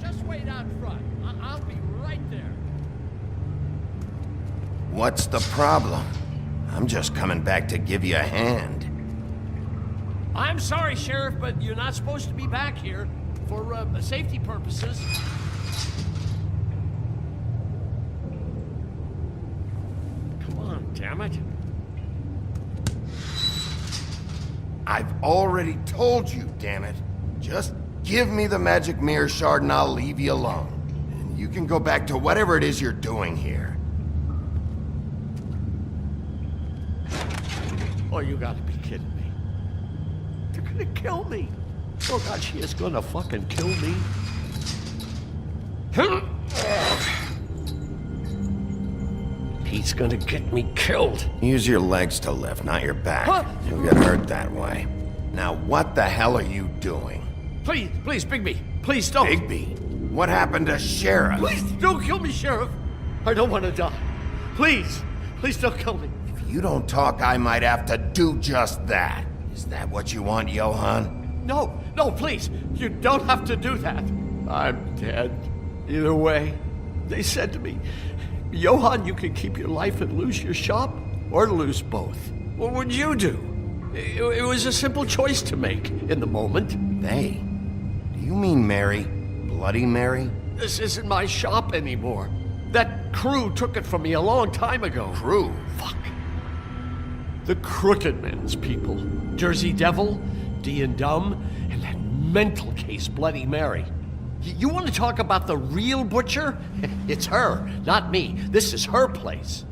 S17: Just wait out front. I'll be right there.
S1: What's the problem? I'm just coming back to give you a hand.
S17: I'm sorry, Sheriff, but you're not supposed to be back here for safety purposes. Come on, damn it.
S1: I've already told you, damn it. Just give me the magic mirror shard and I'll leave you alone. And you can go back to whatever it is you're doing here.
S17: Oh, you gotta be kidding me. They're gonna kill me. Oh God, she is gonna fucking kill me. He's gonna get me killed.
S1: Use your legs to lift, not your back.
S17: Huh?
S1: You'll get hurt that way. Now what the hell are you doing?
S17: Please, Bigby, please don't.
S1: Bigby? What happened to Sheriff?
S17: Please don't kill me, Sheriff. I don't want to die. Please don't kill me.
S1: If you don't talk, I might have to do just that. Is that what you want, Johan?
S17: No, please. You don't have to do that. I'm dead. Either way. They said to me, Johan, you can keep your life and lose your shop, or lose both. What would you do? It was a simple choice to make in the moment.
S1: They? Do you mean Mary? Bloody Mary?
S17: This isn't my shop anymore. That crew took it from me a long time ago.
S1: Crew?
S17: Fuck. The Crooked Man's people. Jersey Devil, D and Dumb, and that mental case Bloody Mary. You want to talk about the real butcher? It's her, not me. This is her place.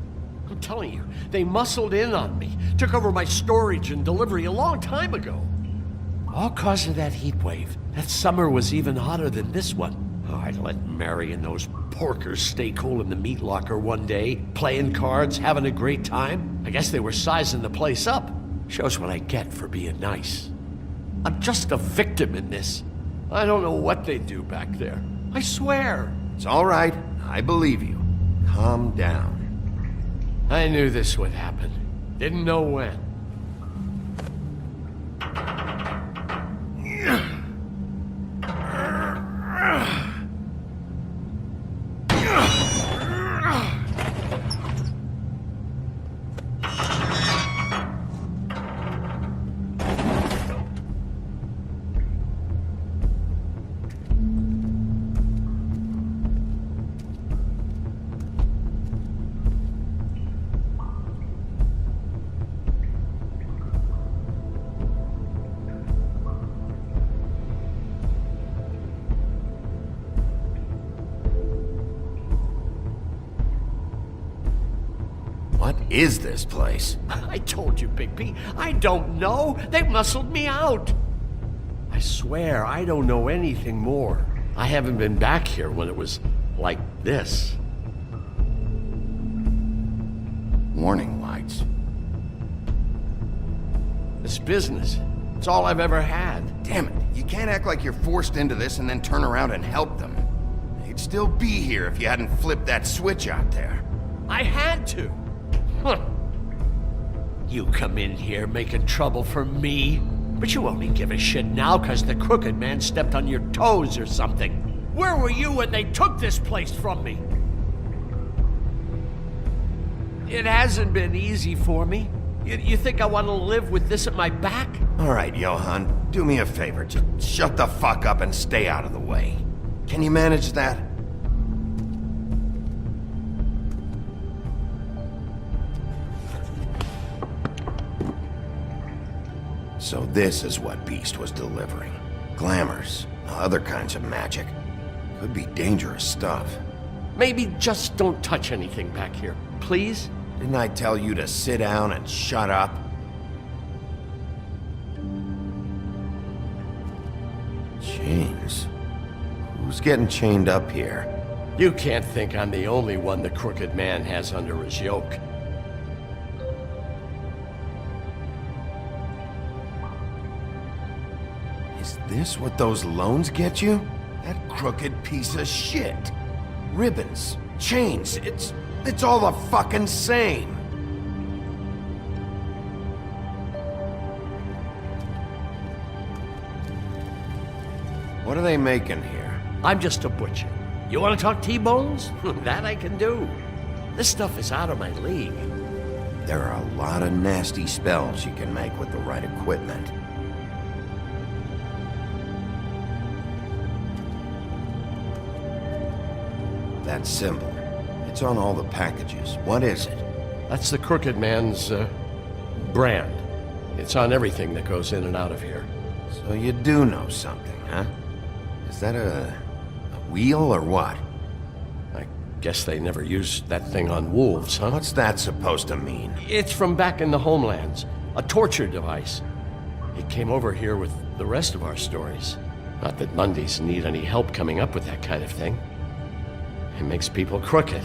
S17: I'm telling you, they muscled in on me, took over my storage and delivery a long time ago. All cause of that heat wave. That summer was even hotter than this one. Oh, I'd let Mary and those porkers stay cool in the meat locker one day, playing cards, having a great time. I guess they were sizing the place up. Shows what I get for being nice. I'm just a victim in this. I don't know what they do back there. I swear.
S1: It's all right. I believe you. Calm down.
S17: I knew this would happen. Didn't know when.
S1: What is this place?
S17: I told you, Bigby. I don't know. They muscled me out. I swear I don't know anything more. I haven't been back here when it was like this.
S1: Warning lights.
S17: This business. It's all I've ever had.
S1: Damn it. You can't act like you're forced into this and then turn around and help them. They'd still be here if you hadn't flipped that switch out there.
S17: I had to. Huh. You come in here making trouble for me, but you only give a shit now because the crooked man stepped on your toes or something. Where were you when they took this place from me? It hasn't been easy for me. You think I want to live with this at my back?
S1: All right, Johan, do me a favor. Just shut the fuck up and stay out of the way. Can you manage that? So this is what Beast was delivering. Glamours, other kinds of magic. Could be dangerous stuff.
S17: Maybe just don't touch anything back here, please?
S1: Didn't I tell you to sit down and shut up? Chains? Who's getting chained up here?
S17: You can't think I'm the only one the crooked man has under his yoke.
S1: Is this what those loans get you? That crooked piece of shit. Ribbons, chains, it's all the fucking same. What are they making here?
S17: I'm just a butcher. You want to talk T-bones? That I can do. This stuff is out of my league.
S1: There are a lot of nasty spells you can make with the right equipment. That symbol. It's on all the packages. What is it?
S17: That's the crooked man's, brand. It's on everything that goes in and out of here.
S1: So you do know something, huh? Is that a wheel or what?
S17: I guess they never used that thing on wolves, huh?
S1: What's that supposed to mean?
S17: It's from back in the homelands. A torture device. It came over here with the rest of our stories. Not that Mundies need any help coming up with that kind of thing. It makes people crooked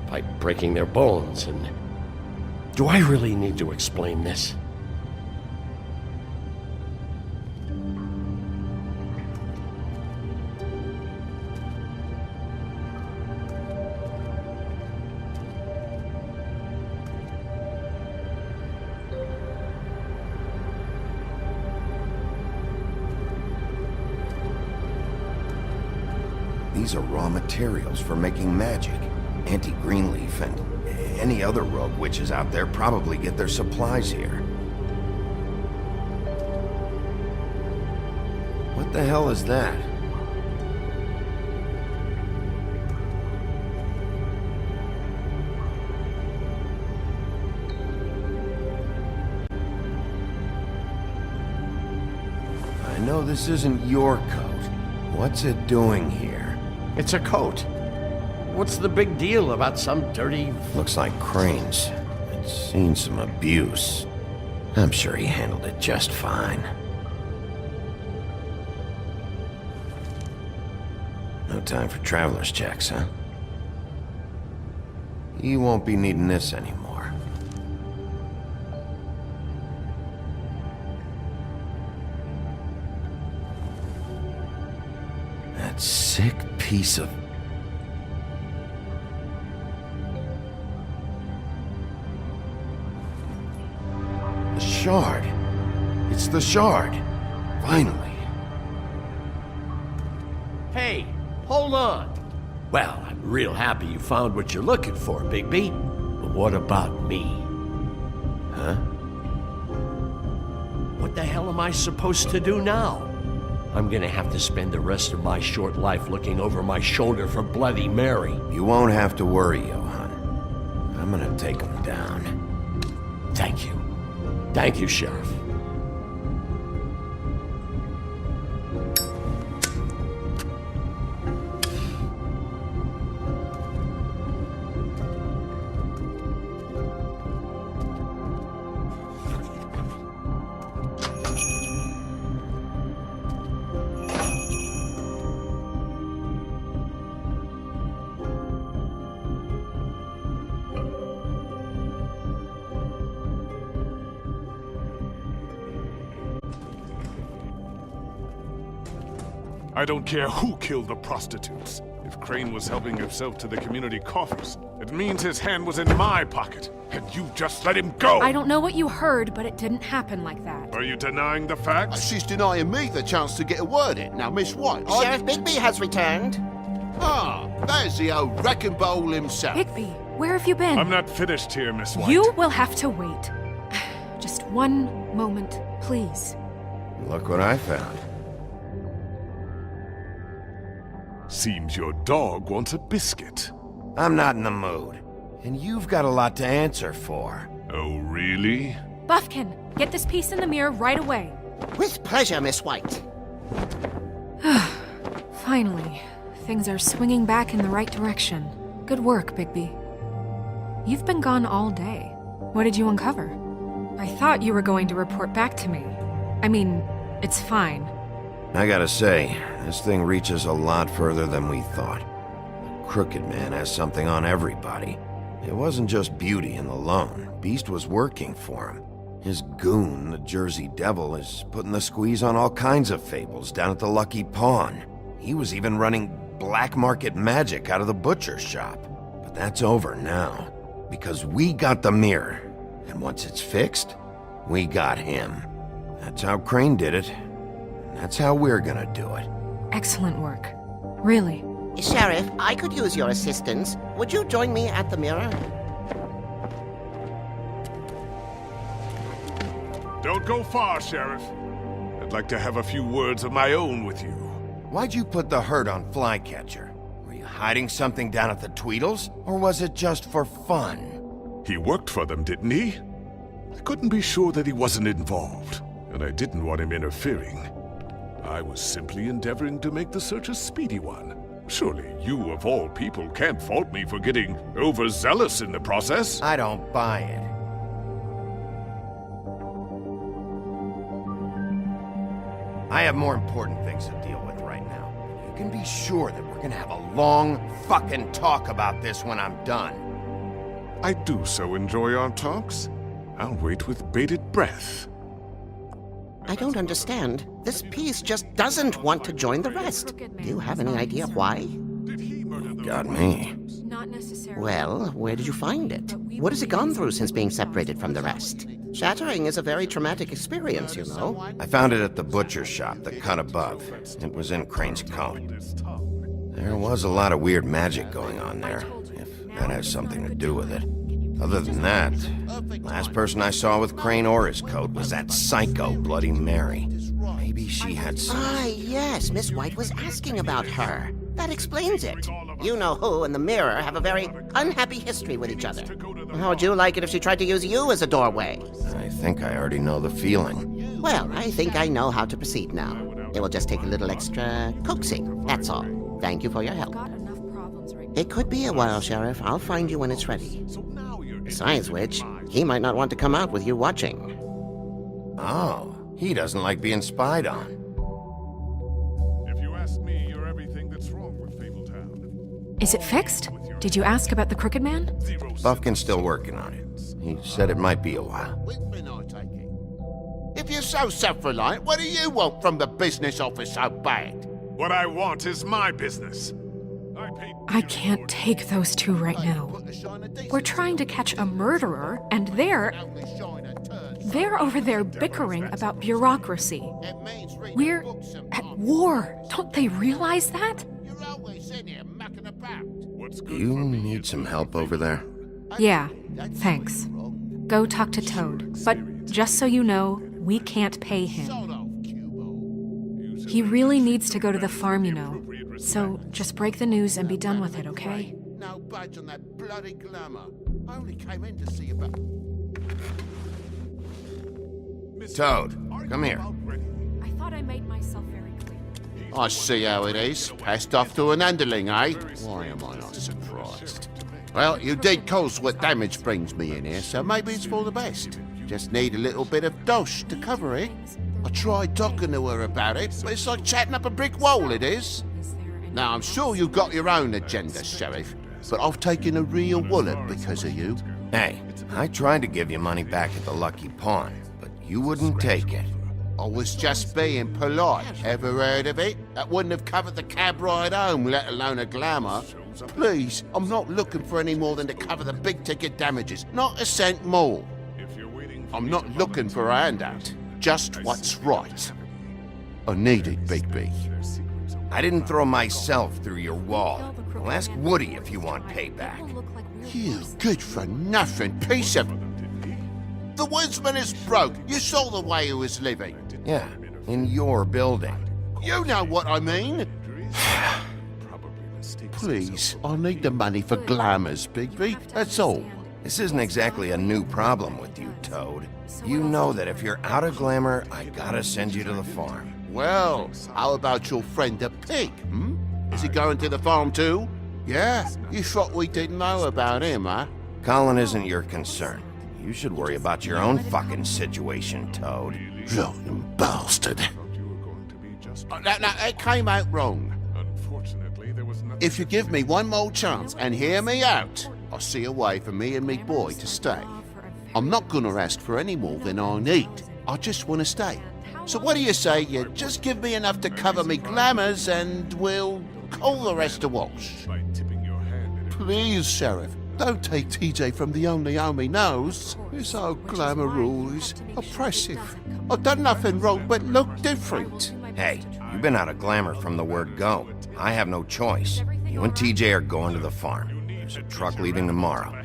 S17: by breaking their bones, and do I really need to explain this?
S1: These are raw materials for making magic. Auntie Greenleaf and any other rogue witches out there probably get their supplies here. What the hell is that? I know this isn't your coat, What's it doing here?
S17: It's a coat. What's the big deal about some dirty...
S1: Looks like Crane's. It's seen some abuse. I'm sure he handled it just fine. No time for traveler's checks, huh? You won't be needing this anymore. That sick piece of... The shard. It's the shard. Finally.
S17: Hey, hold on. Well, I'm real happy you found what you're looking for, Bigby. But what about me? Huh? What the hell am I supposed to do now? I'm gonna have to spend the rest of my short life looking over my shoulder for Bloody Mary.
S1: You won't have to worry, Johan. I'm gonna take him down.
S17: Thank you. Thank you, Sheriff.
S12: I don't care who killed the prostitutes. If Crane was helping himself to the community coffers, it means his hand was in my pocket, and you just let him go!
S7: I don't know what you heard, but it didn't happen like that.
S12: Are you denying the facts?
S2: She's denying me the chance to get a word in. Now, Miss White...
S18: Sheriff Bigby has returned.
S2: Ah, there's the old wrecking bowl himself.
S7: Bigby, where have you been?
S12: I'm not finished here, Miss White.
S7: You will have to wait. Just one moment, please.
S1: Look what I found.
S12: Seems your dog wants a biscuit.
S1: I'm not in the mood. And you've got a lot to answer for.
S12: Oh, really?
S7: Buffkin, get this piece in the mirror right away.
S18: With pleasure, Miss White.
S7: Finally, things are swinging back in the right direction. Good work, Bigby. You've been gone all day. What did you uncover? I thought you were going to report back to me. I mean, it's fine.
S1: I gotta say, this thing reaches a lot further than we thought. The Crooked Man has something on everybody. It wasn't just Beauty and the Lone. Beast was working for him. His goon, the Jersey Devil, is putting the squeeze on all kinds of fables down at the Lucky Pawn. He was even running black market magic out of the butcher's shop. But that's over now, because we got the mirror. And once it's fixed, we got him. That's how Crane did it. That's how we're gonna do it.
S7: Excellent work. Really.
S18: Sheriff, I could use your assistance. Would you join me at the mirror?
S12: Don't go far, Sheriff. I'd like to have a few words of my own with you.
S1: Why'd you put the hurt on Flycatcher? Were you hiding something down at the Tweedles? Or was it just for fun?
S12: He worked for them, didn't he? I couldn't be sure that he wasn't involved, and I didn't want him interfering. I was simply endeavoring to make the search a speedy one. Surely you, of all people, can't fault me for getting overzealous in the process.
S1: I don't buy it. I have more important things to deal with right now. You can be sure that we're gonna have a long fucking talk about this when I'm done.
S12: I do so enjoy our talks. I'll wait with bated breath.
S18: I don't understand. This piece just doesn't want to join the rest. Do you have any idea why?
S1: Got me.
S7: Not necessarily.
S18: Well, where did you find it? What has it gone through since being separated from the rest? Shattering is a very traumatic experience, you know.
S1: I found it at the butcher's shop, the cut above. It was in Crane's coat. There was a lot of weird magic going on there, if that has something to do with it. Other than that, last person I saw with Crane or his coat was that psycho Bloody Mary. Maybe she had some...
S18: Ah, yes, Miss White was asking about her. That explains it. You know who and the mirror have a very unhappy history with each other. How would you like it if she tried to use you as a doorway?
S1: I think I already know the feeling.
S18: Well, I think I know how to proceed now. It will just take a little extra coaxing, that's all. Thank you for your help. It could be a while, Sheriff. I'll find you when it's ready. Besides which, he might not want to come out with you watching.
S1: Oh, he doesn't like being spied on.
S12: If you ask me, you're everything that's wrong with Fabletown.
S7: Is it fixed? Did you ask about the Crooked Man?
S1: Buffkin's still working on it. He said it might be a while.
S2: If you're so self-reliant, what do you want from the business office so bad?
S12: What I want is my business.
S7: I can't take those two right now. We're trying to catch a murderer, and they're over there bickering about bureaucracy. We're at war. Don't they realize that?
S1: You need some help over there?
S7: Yeah, thanks. Go talk to Toad. But just so you know, we can't pay him. He really needs to go to the farm, you know. So just break the news and be done with it, okay?
S2: No budge on that bloody glamour. I only came in to see about...
S1: Toad, come here.
S7: I thought I made myself very clear.
S2: I see how it is. Passed off to an underling, eh? Why am I not surprised? Well, you did cause what damage brings me in here, so maybe it's for the best. Just need a little bit of dosh to cover it. I tried talking to her about it, but it's like chatting up a brick wall, it is. Now, I'm sure you've got your own agenda, Sheriff, but I've taken a real wallet because of you.
S1: Hey, I tried to give you money back at the Lucky Pawn, but you wouldn't take it.
S2: I was just being polite. Ever heard of it? That wouldn't have covered the cab ride home, let alone a glamour. Please, I'm not looking for any more than to cover the big-ticket damages. Not a cent more. I'm not looking for a handout. Just what's right. I need it, Bigby.
S1: I didn't throw myself through your wall. Well, ask Woody if you want payback.
S2: You good-for-nothing piece of... The woodsman is broke. You saw the way he was living.
S1: Yeah, in your building.
S2: You know what I mean. Please, I need the money for glamours, Bigby. That's all.
S1: This isn't exactly a new problem with you, Toad. You know that if you're out of glamour, I gotta send you to the farm.
S2: Well, how about your friend the pig, hmm? Is he going to the farm too? Yeah, you thought we didn't know about him, huh?
S1: Colin isn't your concern. You should worry about your own fucking situation, Toad.
S2: Rotten bastard. Now, it came out wrong. If you give me one more chance and hear me out, I'll see a way for me and me boy to stay. I'm not gonna ask for any more than I need. I just want to stay. So what do you say you just give me enough to cover me glamours and we'll call the rest a wash? Please, Sheriff, don't take TJ from the only home he knows. This old glamour rule is oppressive. I've done nothing wrong but look different.
S1: Hey, you've been out of glamour from the word go. I have no choice. You and TJ are going to the farm. There's a truck leaving tomorrow.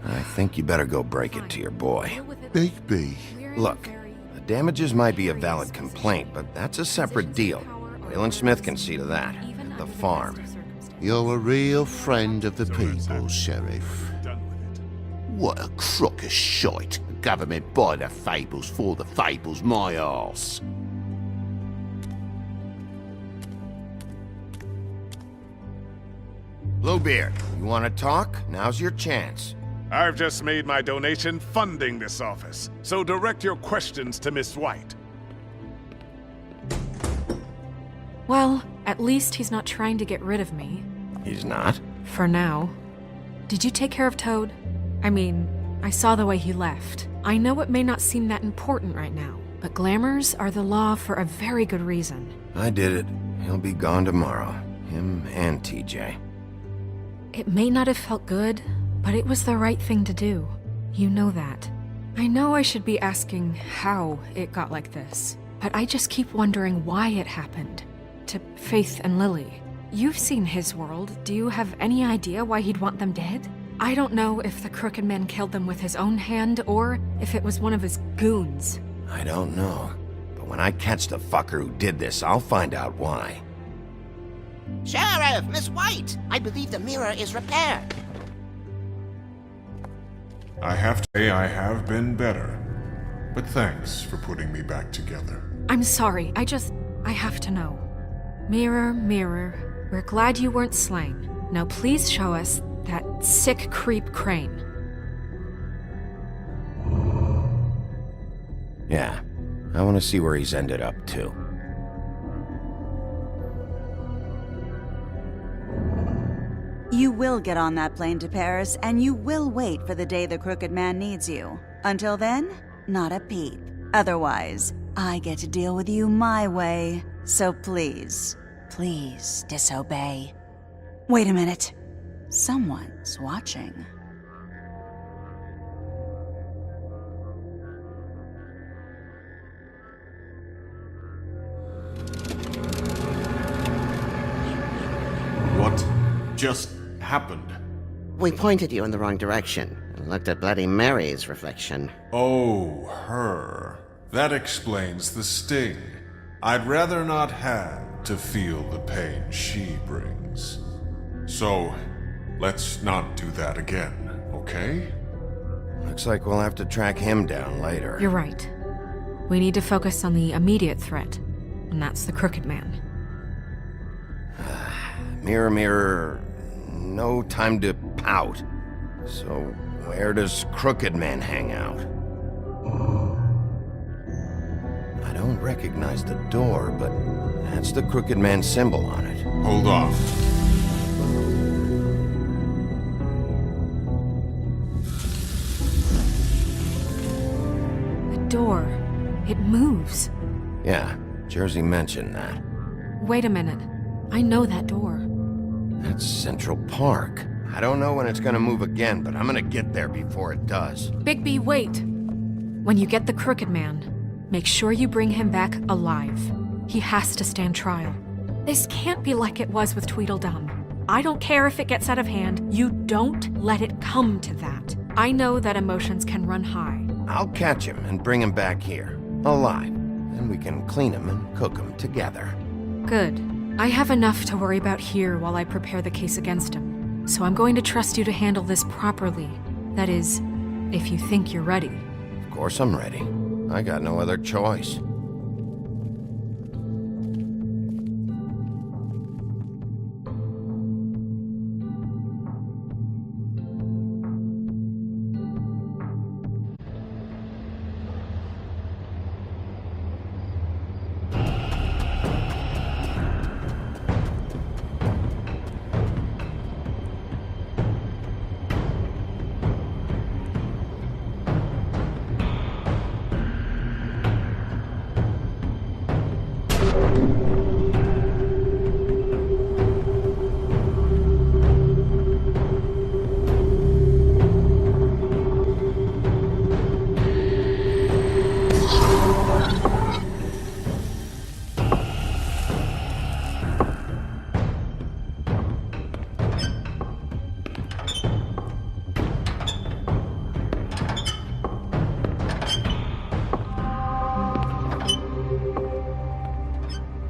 S1: I think you better go break it to your boy.
S2: Bigby.
S1: Look, the damages might be a valid complaint, but that's a separate deal. Waylon Smith can see to that, at the farm.
S2: You're a real friend of the people, Sheriff. What a crock of shite. Government by the fables, for the fables, my arse.
S1: Bluebeard, you want to talk? Now's your chance.
S12: I've just made my donation funding this office, so direct your questions to Miss White.
S7: Well, at least he's not trying to get rid of me.
S1: He's not?
S7: For now. Did you take care of Toad? I mean, I saw the way he left. I know it may not seem that important right now, but glamours are the law for a very good reason.
S1: I did it. He'll be gone tomorrow. Him and TJ.
S7: It may not have felt good, but it was the right thing to do. You know that. I know I should be asking how it got like this, but I just keep wondering why it happened. To Faith and Lily. You've seen his world. Do you have any idea why he'd want them dead? I don't know if the Crooked Man killed them with his own hand or if it was one of his goons.
S1: I don't know. But when I catch the fucker who did this, I'll find out why.
S18: Sheriff, Miss White! I believe the mirror is repaired.
S14: I have to say I have been better. But thanks for putting me back together.
S7: I'm sorry. I have to know. Mirror, mirror, we're glad you weren't slain. Now please show us that sick creep Crane.
S1: Yeah, I want to see where he's ended up, too.
S19: You will get on that plane to Paris, and you will wait for the day the Crooked Man needs you. Until then, not a peep. Otherwise, I get to deal with you my way. So please, please disobey. Wait a minute. Someone's watching.
S6: What just happened?
S18: We pointed you in the wrong direction and looked at Bloody Mary's reflection.
S14: Oh, her. That explains the sting. I'd rather not have to feel the pain she brings. So, let's not do that again, okay?
S1: Looks like we'll have to track him down later.
S7: You're right. We need to focus on the immediate threat, and that's the Crooked Man.
S1: Mirror, mirror, no time to pout. So, where does Crooked Man hang out? I don't recognize the door, but that's the Crooked Man symbol on it.
S14: Hold on.
S7: The door. It moves.
S1: Yeah, Jersey mentioned that.
S7: Wait a minute. I know that door.
S1: That's Central Park. I don't know when it's gonna move again, but I'm gonna get there before it does.
S7: Bigby, wait! When you get the Crooked Man, make sure you bring him back alive. He has to stand trial. This can't be like it was with Tweedledum. I don't care if it gets out of hand. You don't let it come to that. I know that emotions can run high.
S1: I'll catch him and bring him back here, alive. And we can clean him and cook him together.
S7: Good. I have enough to worry about here while I prepare the case against him. So I'm going to trust you to handle this properly. That is, if you think you're ready.
S1: Of course I'm ready. I got no other choice.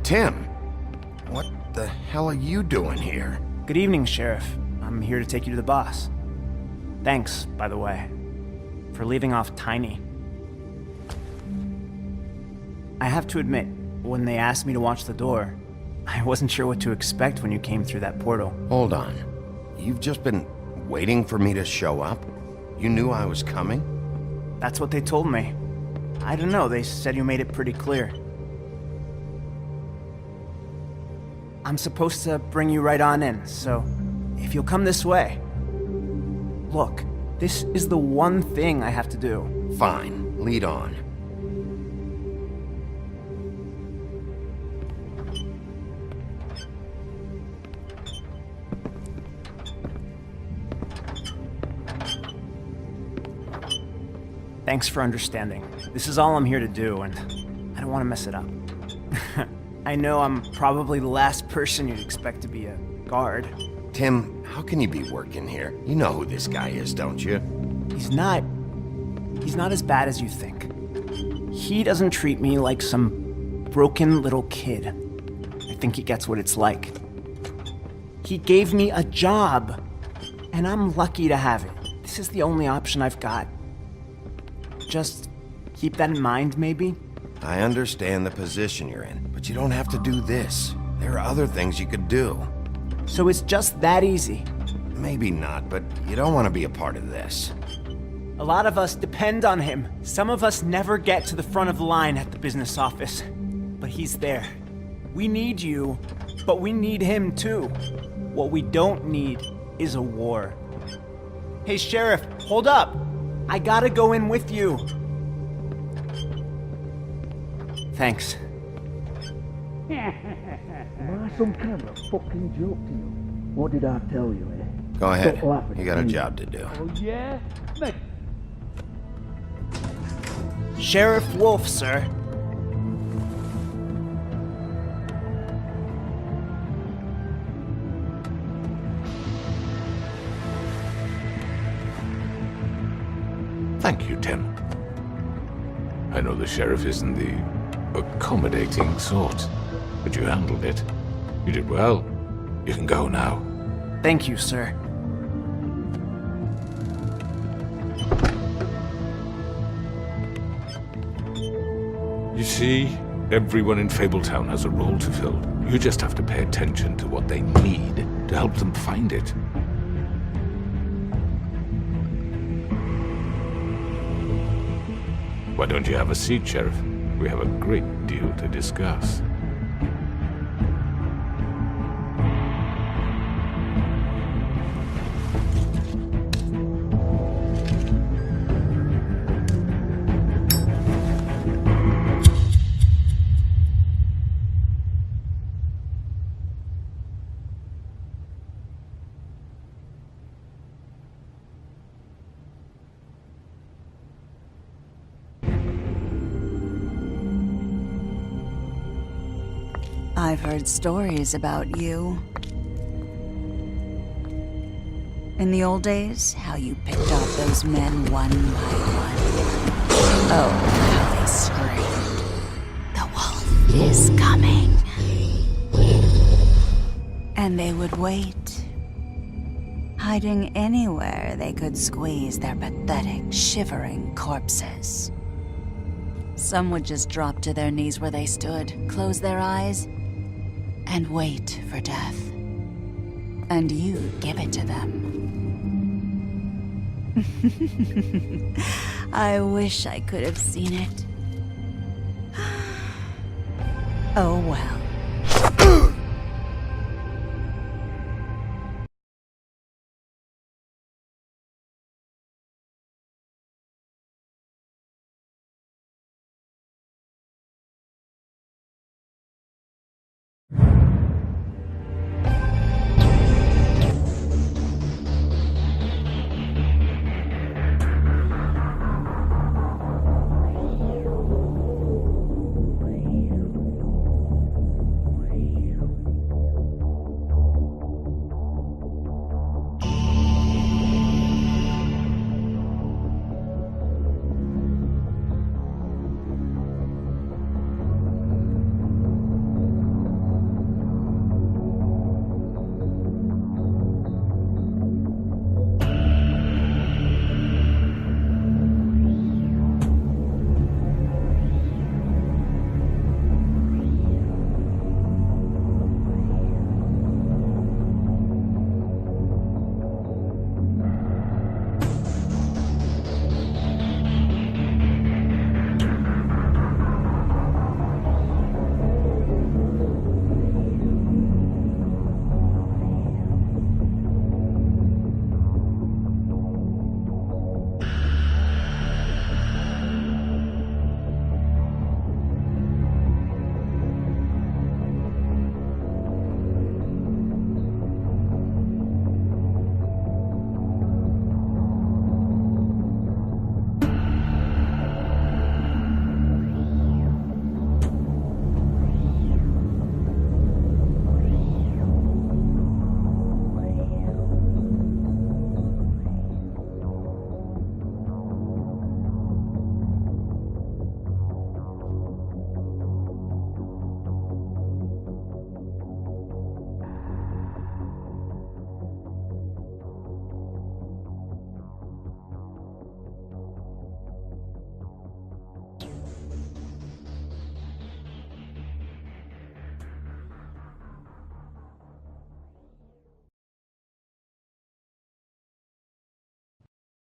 S1: Tim, what the hell are you doing here?
S20: Good evening, Sheriff. I'm here to take you to the boss. Thanks, by the way, for leaving off Tiny. I have to admit, when they asked me to watch the door, I wasn't sure what to expect when you came through that portal.
S1: Hold on. You've just been waiting for me to show up? You knew I was coming?
S20: That's what they told me. I don't know, they said you made it pretty clear. I'm supposed to bring you right on in, so if you'll come this way. Look, this is the one thing I have to do.
S1: Fine, lead on.
S20: Thanks for understanding. This is all I'm here to do, and I don't want to mess it up. I know I'm probably the last person you'd expect to be a guard.
S1: Tim, how can you be working here? You know who this guy is, don't you?
S20: He's not as bad as you think. He doesn't treat me like some broken little kid. I think he gets what it's like. He gave me a job, and I'm lucky to have it. This is the only option I've got. Just keep that in mind, maybe?
S1: I understand the position you're in, but you don't have to do this. There are other things you could do.
S20: So it's just that easy?
S1: Maybe not, but you don't want to be a part of this.
S20: A lot of us depend on him. Some of us never get to the front of the line at the business office. But he's there. We need you, but we need him too. What we don't need is a war. Hey, Sheriff, hold up! I gotta go in with you. Thanks.
S21: Am I some kind of fucking joke to you? What did I tell you, eh?
S1: Go ahead.
S21: Stop laughing
S1: You got a
S21: at me.
S1: job to do.
S21: Oh, yeah? Mate.
S20: Sheriff Wolf, sir.
S22: Thank you, Tim. I know the sheriff isn't the accommodating sort, but you handled it. You did well. You can go now.
S20: Thank you, sir.
S22: You see, everyone in Fabletown has a role to fill. You just have to pay attention to what they need to help them find it. Why don't you have a seat, Sheriff? We have a great deal to discuss.
S19: I've heard stories about you. In the old days, how you picked off those men one by one. Oh, how they screamed. The wolf is coming. And they would wait, hiding anywhere they could squeeze their pathetic, shivering corpses. Some would just drop to their knees where they stood, close their eyes, and wait for death. And you'd give it to them. I wish I could have seen it. Oh well.